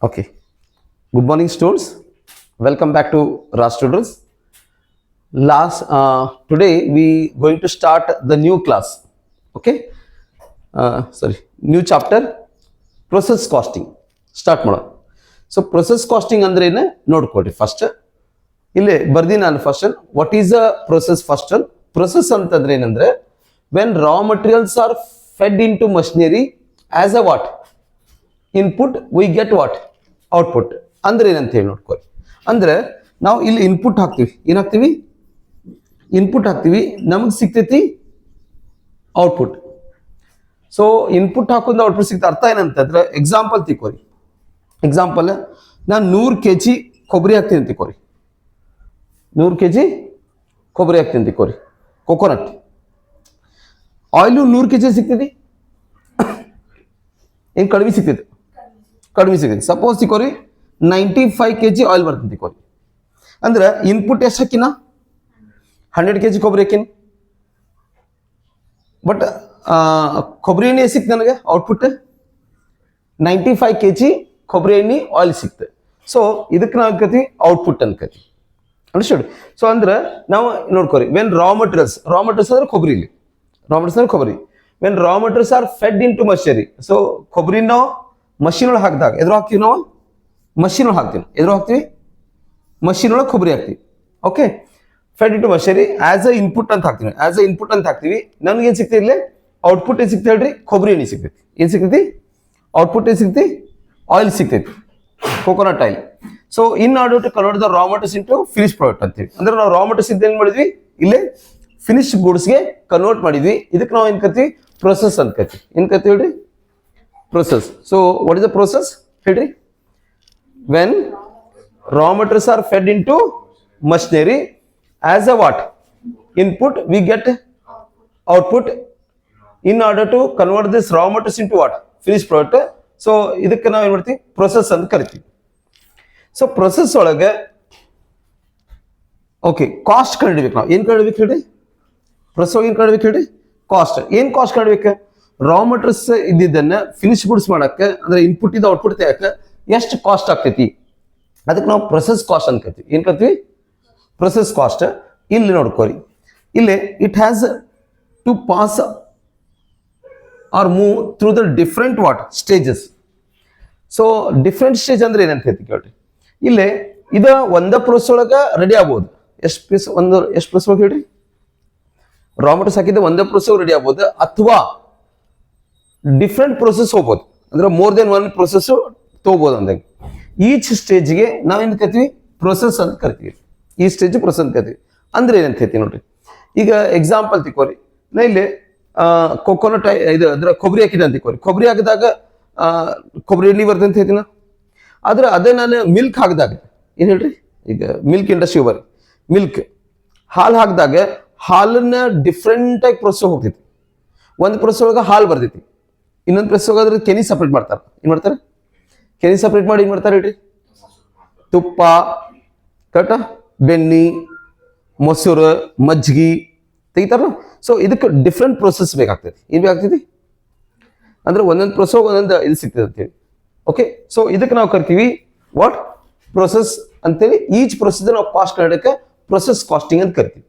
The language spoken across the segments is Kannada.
Okay. Good morning, students. Welcome back to Raj Tutors. Today we going to start the new class. Okay. New chapter. Process costing. Start ಮಾಡೋಣ. So process costing ಅಂದ್ರೆ ಏನು ನೋಡ್ಕೊಳ್ಳಿ ಫಸ್ಟ್. ಇಲ್ಲಿ ಬರ್ದಿ ನಾನು first. What is a process first? Process ಅಂತಂದ್ರೆ ಏನಂದ್ರೆ when raw materials are fed into machinery as a what? Input, we get what? Output. ಅಂದ್ರೆ ಏನಂತ ಹೇಳಿ ನೋಡ್ಕೊಳ್ಳಿ. ಅಂದ್ರೆ ನಾವು ಇಲ್ಲಿ ಇನ್ಪುಟ್ ಹಾಕ್ತೀವಿ. ಏನ್ ಹಾಕ್ತೀವಿ? ಇನ್ಪುಟ್ ಹಾಕ್ತೀವಿ. ನಮಗೆ ಸಿಗ್ತೈತಿ ಔಟ್ಪುಟ್. ಸೊ ಇನ್ಪುಟ್ ಹಾಕೋದು ಔಟ್ಪುಟ್ ಸಿಗ್ತಾ ಅರ್ಥ ಏನಂತಂದ್ರೆ ಎಕ್ಸಾಂಪಲ್ ತಿಳ್ಕೊರಿ. ಎಕ್ಸಾಂಪಲ್ ನಾನು 100 kg ಕೊಬ್ಬರಿ ಹಾಕ್ತೀನಿ ಅಂತ ತಿಳ್ಕೊರಿ. 100 kg ಕೊಬ್ಬರಿ ಹಾಕ್ತೀನಿ ಅಂತ ತಿಳ್ಕೊರಿ. ಕೊಕೊನಟ್ ಆಯಿಲು 100 kg ಸಿಗ್ತೈತಿ. ಏನು ಕಡಿಮೆ ಸಿಗ್ತೈತಿ? ಕಡಿಮೆ ಸಿಗ್ತೈತಿ. ಸಪೋಸ್ ತಿಳ್ಕೊರಿ 95 kg ಆಯಿಲ್ ಬರ್ತೈತಿ ತಿಳ್ಕೊರಿ. ಅಂದ್ರೆ ಇನ್ಪುಟ್ ಎಷ್ಟು ಹಾಕಿನ 100 kg ಕೊಬ್ಬರಿ ಹಾಕಿನಿ. ಬಟ್ ಕೊಬ್ಬರಿ ಎಣ್ಣೆ ಸಿಕ್ತು ನನಗೆ ಔಟ್ಪುಟ್ 95 kg ಕೊಬ್ಬರಿ ಎಣ್ಣೆ ಆಯಿಲ್ ಸಿಕ್ತು. ಸೊ ಇದಕ್ಕೆ ನಾವು ಅನ್ಕತಿ ಔಟ್ಪುಟ್ ಅನ್ಕತಿ. ಅಂಡರ್ಸ್ಟುಡ್? ಸೊ ಅಂದ್ರೆ ನಾವು ನೋಡ್ಕೊರಿ ವೆನ್ ರಾ ಮಟೀರಿಯಲ್ಸ್ ಅಂದ್ರೆ ಕೊಬ್ಬರಿ. ಇಲ್ಲಿ ರಾ ಮಟೀರಿಯಲ್ಸ್ ಅಂದ್ರೆ ಕೊಬ್ಬರಿ. When raw materials are fed in to machinery. So ಕೊಬ್ಬರಿ ನಾವು ಮಷೀನ್ ಒಳಗೆ ಹಾಕಿದಾಗ ಎದುರು ಹಾಕ್ತೀವಿ ನಾವು ಮಷೀನ್ ಒಳಗೆ ಹಾಕ್ತೀವಿ. ಎದುರು ಹಾಕ್ತೀವಿ ಮಷೀನ್ ಒಳಗೆ ಕೊಬ್ಬರಿ ಹಾಕ್ತೀವಿ. Okay. Fed in to machinery as a input ಅಂತ ಹಾಕ್ತೀವಿ. ಆಸ್ ಅ ಇನ್ಪುಟ್ ಅಂತ ಹಾಕ್ತೀವಿ. ನಮ್ಗೆ ಏನು ಸಿಗ್ತದೆ ಇಲ್ಲಿ ಔಟ್ಪುಟ್ ಏನು ಸಿಗ್ತದೆ ಹೇಳ್ರಿ? ಕೊಬ್ಬರಿ ಎಣ್ಣೆ ಸಿಗ್ತೈತಿ. ಏನು ಸಿಗ್ತೈತಿ? ಔಟ್ಪುಟ್ ಏನು ಸಿಗ್ತೈತಿ? ಆಯಿಲ್ ಸಿಗ್ತೈತಿ, coconut oil. So in order to convert the raw materials into finish product ಅಂತೀವಿ. ಅಂದ್ರೆ ನಾವು ರಾ ಮಟೀರಿಯಲ್ಸ್ ಇಂದ ಏನು ಮಾಡಿದ್ವಿ? ಇಲ್ಲೇ ಫಿನಿಶ್ ಗೂಡ್ಸ್ಗೆ ಕನ್ವರ್ಟ್ ಮಾಡಿದ್ವಿ. ಇದಕ್ಕೆ ನಾವು ಏನು ಕರಿತೀವಿ? ಪ್ರೊಸೆಸ್ ಅಂತ ಕರಿತೀವಿ. ಏನು ಕರಿತೀವಿ ಹೇಳ್ರಿ? Process. So what is the process ಹೇಳ್ರಿ? When raw materials are fed into machinery as a what? Input, we get output. In order to convert this raw materials into what? Finished product. So ಇದಕ್ಕೆ ನಾವು ಏನು ಮಾಡ್ತೀವಿ? ಪ್ರೊಸೆಸ್ ಅಂತ ಕರಿತೀವಿ. ಸೊ ಪ್ರೊಸೆಸ್ ಒಳಗೆ ಓಕೆ ಕಾಸ್ಟ್ ಕಂಡುಹಿಡಿಬೇಕು. ನಾವು ಏನು ಕಂಡುಹಿಡಿಬೇಕು ಹೇಳಿ? ಪ್ರೊಸೆಸ್ ಒಳಗೆ ಏನು ಕಂಡುಹಿಡಿಬೇಕು ಹೇಳಿ? ಕಾಸ್ಟ್. ಏನು ಕಾಸ್ಟ್ ಕಂಡುಹಿಡಿಬೇಕು? ರಾ ಮಟೀರಿಯಲ್ಸ್ ಇದ್ದಿದ್ದನ್ನ ಫಿನಿಶ್ ಗುಡ್ಸ್ ಮಾಡಕ್ಕೆ ಅಂದ್ರೆ ಇನ್ಪುಟ್ ಇಂದ ಔಟ್ಪುಟ್ ತೆಗಕ್ಕೆ ಎಷ್ಟು ಕಾಸ್ಟ್ ಆಗ್ತೈತಿ ಅದಕ್ಕೆ ನಾವು ಪ್ರೊಸೆಸ್ ಕಾಸ್ಟ್ ಅಂತ ಕರಿತೀವಿ. ಏನು ಕರಿತೀವಿ? Process cost. ಇಲ್ಲಿ ನೋಡ್ಕೋರಿ, ಇಲ್ಲಿ it has to pass or move through the different what stages. So different stage ಅಂದ್ರೆ ಏನಂತ ಹೇಳ್ತೀವಿ ಕೇಳ್ರಿ. ಇಲ್ಲಿ ಇದು ಒಂದೇ ಪ್ರೊಸೆಸ್ ಒಳಗೆ ರೆಡಿ ಆಗ್ಬೋದು. ಎಷ್ಟು ಪ್ರೊಸೆಸ್ ಒಳಗೆ ಹೇಳ್ರಿ? ರಾ ಮಟೀರಿಯಲ್ಸ್ ಹಾಕಿದ್ರೆ ಒಂದೇ ಪ್ರೊಸೆಸ್ ರೆಡಿ ಆಗ್ಬೋದು, ಅಥವಾ ಡಿಫ್ರೆಂಟ್ ಪ್ರೊಸೆಸ್ ಹೋಗ್ಬೋದು. ಅಂದ್ರೆ ಮೋರ್ ದೆನ್ ಒನ್ ಪ್ರೊಸೆಸ್ ತಗೋಬಹುದು ಅಂದಾಗ ಈಚ್ ಸ್ಟೇಜ್ಗೆ ನಾವೇನು ಕರಿತೀವಿ? ಪ್ರೊಸೆಸ್ ಅಂತ ಕರಿತೀವಿ. ಈ ಸ್ಟೇಜ್ ಪ್ರೊಸೆಸ್ ಅಂತ ಕರಿತೀವಿ. ಅಂದ್ರೆ ಏನಂತ ಹೇಳ್ತೀವಿ ನೋಡ್ರಿ. ಈಗ ಎಕ್ಸಾಂಪಲ್ ತಿಳ್ಕೊರಿ, ನಾ ಇಲ್ಲಿ ಕೊಕೊನಟ್ ಇದು ಅದ್ರ ಕೊಬ್ಬರಿ ಹಾಕಿದೆ ಅಂತ ತಿಳ್ಕೊರಿ. ಕೊಬ್ಬರಿ ಹಾಕಿದಾಗ ಕೊಬ್ಬರಿ ಎಣ್ಣೆ ಬರ್ತದೆ ಅಂತ ಹೇಳ್ತೀನಿ. ಆದ್ರೆ ಅದೇ ನಾನು ಮಿಲ್ಕ್ ಹಾಕಿದಾಗ ಏನು ಹೇಳ್ರಿ? ಈಗ ಮಿಲ್ಕ್ ಇಂಡಸ್ಟ್ರಿ ಬರ್ರಿ, ಮಿಲ್ಕ್ ಹಾಲು ಹಾಕಿದಾಗ ಹಾಲನ್ನ ಡಿಫ್ರೆಂಟ್ ಆಗಿ ಪ್ರೊಸೆಸ್ ಹೋಗ್ತೈತಿ. ಒಂದು ಪ್ರೊಸೆಸ್ ಒಳಗೆ ಹಾಲು ಬರ್ತೈತಿ, ಇನ್ನೊಂದು ಪ್ರೊಸೆಸ್ ಹೋಗೋದ್ರೆ ಕೆನಿ ಸಪ್ರೇಟ್ ಮಾಡ್ತಾರೆ. ಏನು ಮಾಡ್ತಾರೆ? ಕೆನಿ ಸಪ್ರೇಟ್ ಮಾಡಿ ಏನು ಮಾಡ್ತಾರೆ ಹೇಳ್ರಿ? ತುಪ್ಪ, ಕಟ ಬೆಣ್ಣೆ, ಮೊಸರು, ಮಜ್ಜಿಗೆ ತೆಗಿತಾರಲ್ಲ. ಸೊ ಇದಕ್ಕೆ ಡಿಫ್ರೆಂಟ್ ಪ್ರೊಸೆಸ್ ಬೇಕಾಗ್ತೈತಿ. ಏನು ಬೇಕಾಗ್ತೈತಿ? ಅಂದ್ರೆ ಒಂದೊಂದು ಪ್ರೊಸೆಸ್ ಒಂದೊಂದು ಇದು ಸಿಗ್ತದೆ ಅಂತೇಳಿ. ಓಕೆ. ಸೊ ಇದಕ್ಕೆ ನಾವು ಕರಿತೀವಿ ವಾಟ್? ಪ್ರೊಸೆಸ್ ಅಂತೇಳಿ. ಈಚ್ ಪ್ರೊಸೆಸ್ ನಾವು ಕಾಸ್ಟ್ ಕಂಡಕ್ಕೆ ಪ್ರೊಸೆಸ್ ಕಾಸ್ಟಿಂಗ್ ಅಂತ ಕರಿತೀವಿ.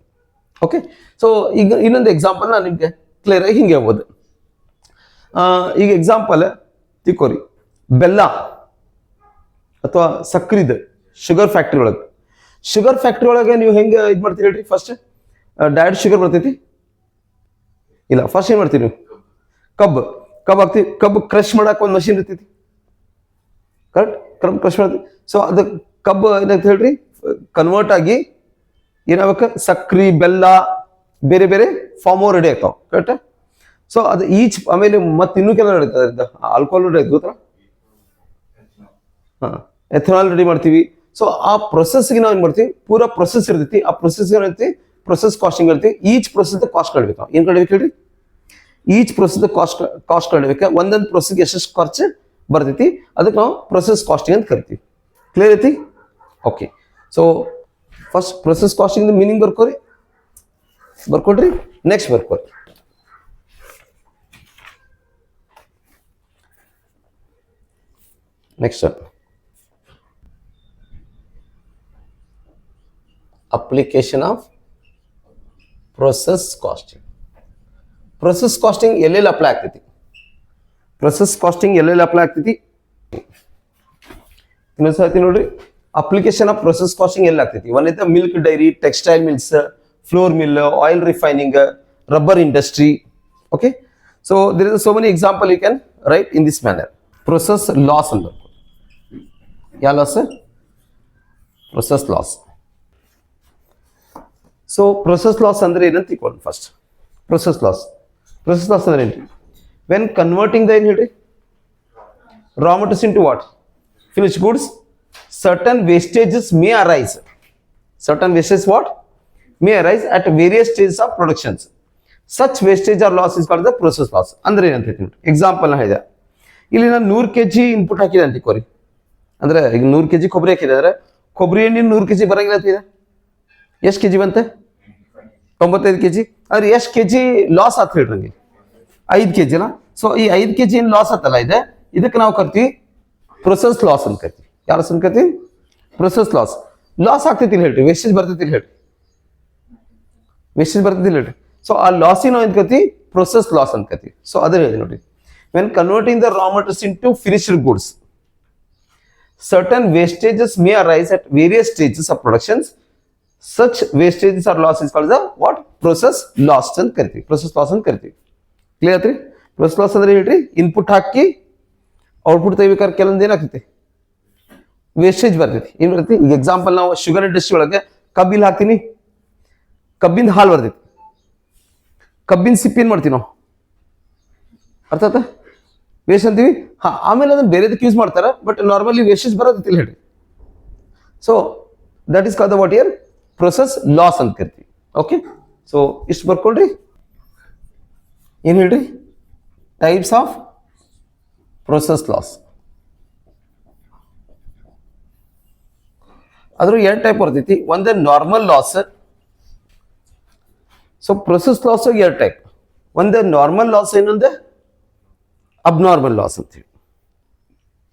ಓಕೆ. ಸೊ ಈಗ ಇನ್ನೊಂದು ಎಕ್ಸಾಂಪಲ್ ನಾನು ನಿಮಗೆ ಕ್ಲಿಯರ್ ಆಗಿ ಹಿಂಗೆ ಹೇಳ್ಬೋದು. ಈಗ ಎಕ್ಸಾಂಪಲ್ ತಿಳ್ಕೊರಿ, ಬೆಲ್ಲ ಅಥವಾ ಸಕ್ರಿದ ಶುಗರ್ ಫ್ಯಾಕ್ಟ್ರಿ ಒಳಗೆ. ಶುಗರ್ ಫ್ಯಾಕ್ಟ್ರಿ ಒಳಗೆ ನೀವು ಹೆಂಗೆ ಇದು ಮಾಡ್ತೀರಿ ಹೇಳ್ರಿ? ಫಸ್ಟ್ ಡೈರೆಕ್ಟ್ ಶುಗರ್ ಬರ್ತೈತಿ ಇಲ್ಲ? ಫಸ್ಟ್ ಏನು ಮಾಡ್ತೀರಿ ನೀವು? ಕಬ್ಬು ಹಾಕ್ತೀವಿ. ಕಬ್ಬು ಕ್ರಶ್ ಮಾಡಕ್ಕೆ ಒಂದು ಮಷಿನ್ ಇರ್ತೈತಿ, ಕರೆಕ್ಟ್? ಕಬ್ಬು ಕ್ರಶ್ ಮಾಡ್ತೀವಿ. ಸೊ ಅದು ಕಬ್ಬು ಏನಂತ ಹೇಳ್ರಿ ಕನ್ವರ್ಟ್ ಆಗಿ ಏನಾಗಬೇಕು? ಸಕ್ರಿ, ಬೆಲ್ಲ, ಬೇರೆ ಬೇರೆ ಫಾರ್ಮೋ ರೆಡಿ ಆಗ್ತಾವ, ಕರೆಕ್ಟ್? ಸೊ ಅದು ಈಚ್ ಆಮೇಲೆ ಮತ್ತೆ ಇನ್ನೂ ಕೆಲವು ನಡೀತದೆ, ಆಲ್ಕೋಹಾಲ್ ರೆಡಿ ಆಯ್ತು ಗೊತ್ತಾ? ಎಥನಾಲ್ ರೆಡಿ ಮಾಡ್ತೀವಿ. ಸೊ ಆ ಪ್ರೊಸೆಸ್ಗೆ ನಾವು ಏನು ಮಾಡ್ತೀವಿ? ಪೂರಾ ಪ್ರೊಸೆಸ್ ಇರ್ತೈತಿ. ಆ ಪ್ರೊಸೆಸ್ ಏನೈತಿ? ಪ್ರೊಸೆಸ್ ಕಾಸ್ಟಿಂಗ್ ಇರ್ತೀವಿ. ಈಚ್ ಪ್ರೊಸೆಸ್ ಕಾಸ್ಟ್ ಕಳ್ಬೇಕು. ನಾವು ಏನು ಕಳ್ಬೇಕು ಹೇಳ್ರಿ? ಈಚ್ ಪ್ರೊಸೆಸ್ ಕಾಸ್ಟ್ ಕಳ್ಬೇಕು. ಒಂದೊಂದು ಪ್ರೊಸೆಸ್ಗೆ ಎಷ್ಟೆಷ್ಟು ಖರ್ಚು ಬರ್ತೈತಿ ಅದಕ್ಕೆ ನಾವು ಪ್ರೊಸೆಸ್ ಕಾಸ್ಟಿಂಗ್ ಅಂತ ಕರಿತೀವಿ. ಕ್ಲಿಯರ್ ಐತಿ? Okay. So first process costing meaning ಬರ್ಕೊಡ್ರಿ. ನೆಕ್ಸ್ಟ್ ಬರ್ಕೊಡ್ರಿ. Next application of process costing. Process costing ಎಲ್ಲೆಲ್ಲಿ ಅಪ್ಲೈ ಆಗ್ತೈತಿ? ಪ್ರೊಸೆಸ್ ಕಾಸ್ಟಿಂಗ್ ಎಲ್ಲೆಲ್ಲಿ ಅಪ್ಲೈ ಆಗ್ತೈತಿ? ಇನ್ನೊಂದು ಸರ್ತಿ ನೋಡ್ರಿ, ಅಪ್ಲಿಕೇಶನ್ ಆಫ್ ಪ್ರೊಸೆಸ್ ಕಾಸ್ಟಿಂಗ್ ಎಲ್ಲಿ ಆಗ್ತೈತಿ? ಒನ್ ಐತೆ milk dairy, textile mills, flour mill, oil refining, rubber industry. Okay, so there is so many example you can write in this manner. Process loss ಅಂತ, ಯಾವ loss? Process loss. So process loss ಅಂದ್ರೆ ಏನಂತ ತಿಳ್ಕೊಳ್ಳಿ ಫಸ್ಟ್. ಪ್ರೊಸೆಸ್ ಲಾಸ್ ಅಂದ್ರೆ ಏನ್ರಿ? ವೆನ್ ಕನ್ವರ್ಟಿಂಗ್ ದ, ಏನು ಹೇಳ್ರಿ, raw materials into what? Finished goods, certain wastages may arise. Certain wastages what? May arise at various stages of productions. Such wastage or loss is called the process loss. ಅಂದ್ರೆ ಏನಂತ ಹೇಳ್ತೀನಿ, ಎಕ್ಸಾಂಪಲ್ ನಾ ಹೇಳಿದೆ. ಇಲ್ಲಿ ನಾನು 100 kg ಇನ್ಪುಟ್ ಹಾಕಿದೆ ಅಂತ ತಿಳ್ಕೊರಿ. ಅಂದ್ರೆ ಈಗ 100 kg ಕೊಬ್ಬರಿ ಹಾಕಿದೆ ಅಂದ್ರೆ ಕೊಬ್ಬರಿ ಎಣ್ಣೆ 100 kg ಬರಂಗಿಲ್ಲ ಅಂತಿದೆ. ಎಷ್ಟು ಕೆಜಿ ಬಂತೆ? 95 kg. ಆದ್ರೆ ಎಷ್ಟು ಕೆಜಿ ಲಾಸ್ ಆತ್ ಹೇಳ್ರಿ ನಂಗೆ? 5 kg. ಸೊ ಈ 5 kg ಏನು ಲಾಸ್ ಆತಲ್ಲ ಇದೆ, ಇದಕ್ಕೆ ನಾವು ಕರಿತೀವಿ ಪ್ರೊಸೆಸ್ ಲಾಸ್ ಅಂತ ಕರಿತೀವಿ. ಯಾವ ಅಂತ ಕರಿತೀವಿ? Process loss. ಲಾಸ್ ಆಗ್ತೈತಿ ಹೇಳ್ರಿ, ವೇಸ್ಟೇಜ್ ಬರ್ತೈತಿ ಹೇಳ್ರಿ, ವೇಸ್ಟೇಜ್ ಬರ್ತೈತಿ ಹೇಳ್ರಿ. ಸೊ ಆ ಲಾಸಿನ ನಾವು ಅಂತ ಕರಿತೀವಿ ಪ್ರೊಸೆಸ್ ಲಾಸ್ ಅಂತ ಕರಿತೀವಿ. ಸೊ ಅದೇ ಹೇಳಿ ನೋಡ್ರಿ, when converting the raw materials into finished goods, certain wastages may arise at various stages of productions. Such wastages or loss is called the what? Process loss ಅಂತ ಕರಿತೀವಿ. ಪ್ರೊಸೆಸ್ ಲಾಸ್ ಅಂತ ಕರಿತೀವಿ. ಕ್ಲಿಯರ್ ಆತ್ರಿ? ಪ್ರೊಸೆಸ್ ಲಾಸ್ ಅಂದ್ರೆ ಹೇಳ್ರಿ, ಇನ್ಪುಟ್ ಹಾಕಿ ಔಟ್ಪುಟ್ ತೆಗಿಬೇಕಾದ್ರೆ ಕೆಲವೊಂದು ಏನಾಗ್ತೈತಿ, ವೇಸ್ಟೇಜ್ ಬರ್ತೈತಿ. ಏನ್ ಬರ್ತೈತಿ? ಈಗ ಎಕ್ಸಾಂಪಲ್ ನಾವು ಶುಗರ್ ಇಂಡಸ್ಟ್ರಿ ಒಳಗೆ ಕಬ್ಬಿಲ್ ಹಾಕ್ತೀನಿ, ಕಬ್ಬಿಂದ ಹಾಲು ಬರ್ತೈತಿ, ಕಬ್ಬಿನ ಸಿಪ್ಪಿ ಏನ್ ಮಾಡ್ತೀವಿ ನಾವು? ಅರ್ಥ ಆಯ್ತಾ? ವೇಸ್ಟ್ ಅಂತೀವಿ. ಆಮೇಲೆ ಅದನ್ನ ಬೇರೆದಕ್ಕೆ ಯೂಸ್ ಮಾಡ್ತಾರೆ, ಬಟ್ ನಾರ್ಮಲಿ ವೇಸ್ಟೇಜ್ ಬರೋದಿಲ್ಲ ಹೇಳ್ರಿ. So that is called the what year? Process loss ಅಂತ ಕರಿತೀವಿ. ಓಕೆ, ಸೊ ಇಷ್ಟು ಬರ್ಕೊಳ್ರಿ. ಏನು ಹೇಳ್ರಿ? Types of process loss. ಅದ್ರ 2 ಟೈಪ್ ಬರ್ತೈತಿ. ಒಂದು normal loss. So process loss 2 type. ಒಂದು ನಾರ್ಮಲ್ ಲಾಸ್, ಇನ್ನೊಂದು ಅಬ್ನಾರ್ಮಲ್ ಲಾಸ್ ಅಂತೀವಿ.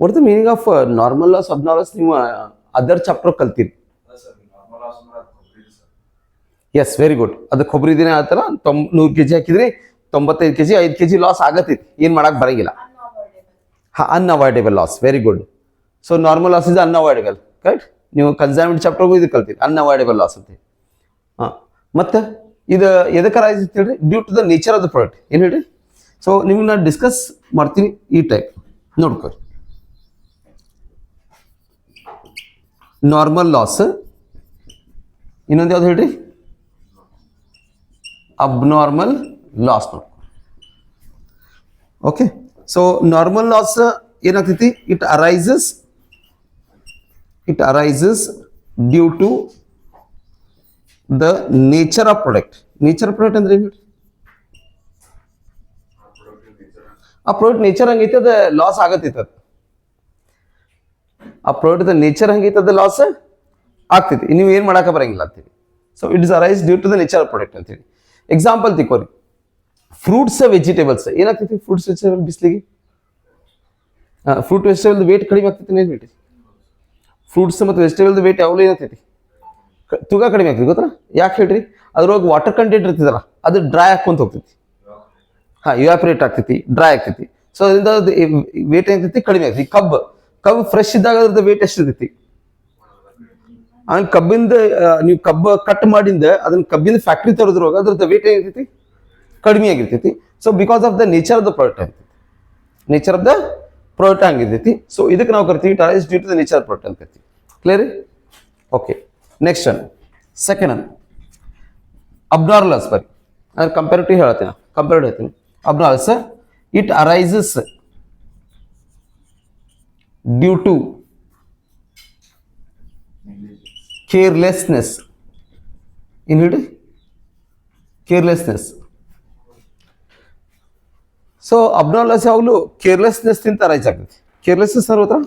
What the meaning of normal loss, abnormal loss? ನೀವು ಅದರ್ ಚಾಪ್ಟರ್ ಕಲ್ತೀರಿ. Yes, very good. ಅದು ಕೊಬ್ಬರಿ ದಿನ ಆತರ 100 kg ಹಾಕಿದ್ರಿ, 95 kg 5 kg ಲಾಸ್ ಆಗತ್ತೈತಿ, ಏನ್ ಮಾಡಕ್ ಬರಂಗಿಲ್ಲ. Unavoidable loss. Very good. So normal loss is unavoidable, correct? ನೀವು ಕನ್ಸರ್ವೇಟಿವ್ ಚಾಪ್ಟರ್ಗೂ ಇದು ಕಲ್ತೀರಿ, ಅನ್ಅವಾಯ್ಡೇಬಲ್ ಲಾಸ್ ಅಂತ. ಮತ್ತೆ ಇದು ಎದಕ್ಕೆ ರೈಸ್ ಅಂತ ಹೇಳ್ರಿ? Due to the nature of the product. ಏನು ಹೇಳ್ರಿ? ಸೊ ನಿಮ್ಗೆ ನಾನು ಡಿಸ್ಕಸ್ ಮಾಡ್ತೀನಿ ಈ ಟೈಪ್ ನೋಡ್ಕೊರಿ. ನಾರ್ಮಲ್ ಲಾಸ್, ಇನ್ನೊಂದು ಯಾವ್ದು ಹೇಳ್ರಿ? Abnormal loss. ನೋಡಿ, ಓಕೆ. ಸೊ ನಾರ್ಮಲ್ ಲಾಸ್ ಏನಾಗ್ತೈತಿ? It arises due to the nature of product. Nature of product ಅಂದ್ರೆ ಏನು? ಆ ಪ್ರಾಡಕ್ಟ್ ನೇಚರ್ ಹಂಗೈತೆ, ಅದು ಲಾಸ್ ಆಗತ್ತೈತೆ. ಅದು ಆ ಪ್ರಾಡಕ್ಟ್ ನೇಚರ್ ಹಂಗೈತೆ, ಅದು ಲಾಸ್ ಆಗ್ತೈತಿ, ನೀವು ಏನು ಮಾಡಕ್ಕೆ ಬರಂಗಿಲ್ಲ ಅಂತೀವಿ. So it is arise due to the nature of product ಅಂತೇಳಿ. ಎಕ್ಸಾಂಪಲ್ ತಿಕ್ಕೋರಿ, ಫ್ರೂಟ್ಸ್ ವೆಜಿಟೇಬಲ್ಸ್ ಏನಾಗ್ತೈತಿ? ಫ್ರೂಟ್ಸ್ ವೆಜಿಟೇಬಲ್ ಬಿಸ್ಲಿಗೆ ಫ್ರೂಟ್ ವೆಜಿಟೇಬಲ್ ವೇಟ್ ಕಡಿಮೆ ಆಗ್ತೈತಿ. ಏನು ವೇಟ್? ಫ್ರೂಟ್ಸ್ ಮತ್ತು ವೆಜಿಟೇಬಲ್ ವೇಟ್ ಯಾವಾಗಲೂ ಏನಾಗ್ತೈತಿ? ತೂಕ ಕಡಿಮೆ ಆಗ್ತೈತಿ. ಗೊತ್ತಾ ಯಾಕೆ ಹೇಳ್ರಿ? ಅದ್ರೊಳಗೆ ವಾಟರ್ ಕಂಟೆಂಟ್ ಇರ್ತದಲ್ಲ, ಅದು ಡ್ರೈ ಹಾಕೊಂತ ಹೋಗ್ತೈತಿ. ಇವ್ಯಾಪರೇಟ್ ಆಗ್ತೈತಿ, ಡ್ರೈ ಆಗ್ತೈತಿ. ಸೊ ಅದರಿಂದ ವೇಟ್ ಏನಾಗ್ತೈತಿ? ಕಡಿಮೆ ಆಗ್ತೈತಿ. ಕಬ್ಬು ಫ್ರೆಶ್ ಇದ್ದಾಗ ಅದ್ರದ್ದು ವೇಟ್ ಎಷ್ಟು ಇರ್ತೈತಿ? ಆಮೇಲೆ ಕಬ್ಬಿಂದ ನೀವು ಕಬ್ಬು ಕಟ್ ಮಾಡಿಂದ ಅದನ್ನ ಕಬ್ಬಿಂದ ಫ್ಯಾಕ್ಟ್ರಿ ತರೋದ್ರೊಳಗೆ ಅದ್ರದ್ದು ವೇಟ್ ಏನಿರ್ತೈತಿ? ಕಡಿಮೆ ಆಗಿರ್ತೈತಿ. So because of the nature of the product ಆಗ್ತೈತಿ. ನೇಚರ್ ಆಫ್ ದ ಪ್ರಾಡಕ್ಟ್ ಹಂಗಿರ್ತೈತಿ. ಸೊ ಇದಕ್ಕೆ ನಾವು ಕರಿತೀವಿ it arise due to the nature of product ಅಂತ ಕರಿತೀವಿ. Clear? Okay, next one, second one abnormal loss. ಬರಿ ಅಂದ್ರೆ ಕಂಪೇರಿಟಿವ್ ಹೇಳ್ತೀನಿ, abnormal loss it arises due to carelessness. ಏನು ಹೇಳಿ? ಕೇರ್ಲೆಸ್ನೆಸ್. ಸೊ ಅಬ್ನಾರ್ಮಲ್ ಲಾಸ್ ಯಾವಾಗಲೂ ಕೇರ್ಲೆಸ್ನೆಸ್ ಅಂತ ಅರೈಸ್ ಆಗ್ತೈತಿ. ಕೇರ್ಲೆಸ್ನೆಸ್ ಅಂದ್ರೆ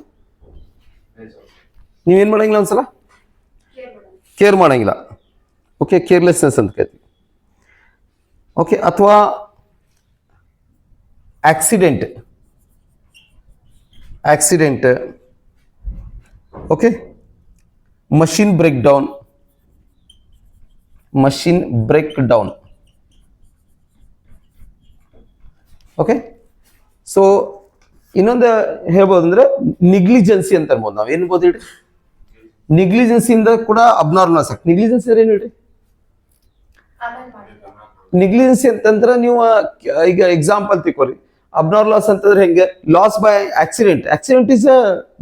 ನೀವೇನು ಮಾಡಂಗಿಲ್ಲ, ಒಂದ್ಸಲ ಕೇರ್ ಮಾಡಂಗಿಲ್ಲ. ಓಕೆ, ಕೇರ್ಲೆಸ್ನೆಸ್ ಅಂತ ಕರಿತೀವಿ. ಓಕೆ, ಅಥವಾ accident. Okay, machine break down, machine break down. Okay, so ಇನ್ನೊಂದು ಹೇಳ್ಬೋದು ಅಂದ್ರೆ ನಿಗ್ಲಿಜೆನ್ಸಿ ಅಂತ ಅನ್ಬೋದು. ನಾವು ಏನ್ ಬೋದು ಹೇಳ್ರಿ, ನಿಗ್ಲಿಜೆನ್ಸಿಯಿಂದ ಕೂಡ ಅಬ್ನಾರ್ಮಲ್ಸ್ ಆಗ್ತದೆ. ನಿಗ್ಲಿಜೆನ್ಸಿ ಅಂದ್ರೆ ಏನ್ ಹೇಳ್ರಿ? ನಿಗ್ಲಿಜೆನ್ಸಿ ಅಂತಂದ್ರೆ ನೀವು ಈಗ ಎಕ್ಸಾಂಪಲ್ ತಿಳ್ಕೊರಿ. ಅಬ್ನಾರ್ಮಲ್ಸ್ ಅಂತಂದ್ರೆ ಹೆಂಗೆ, loss by accident. Accident is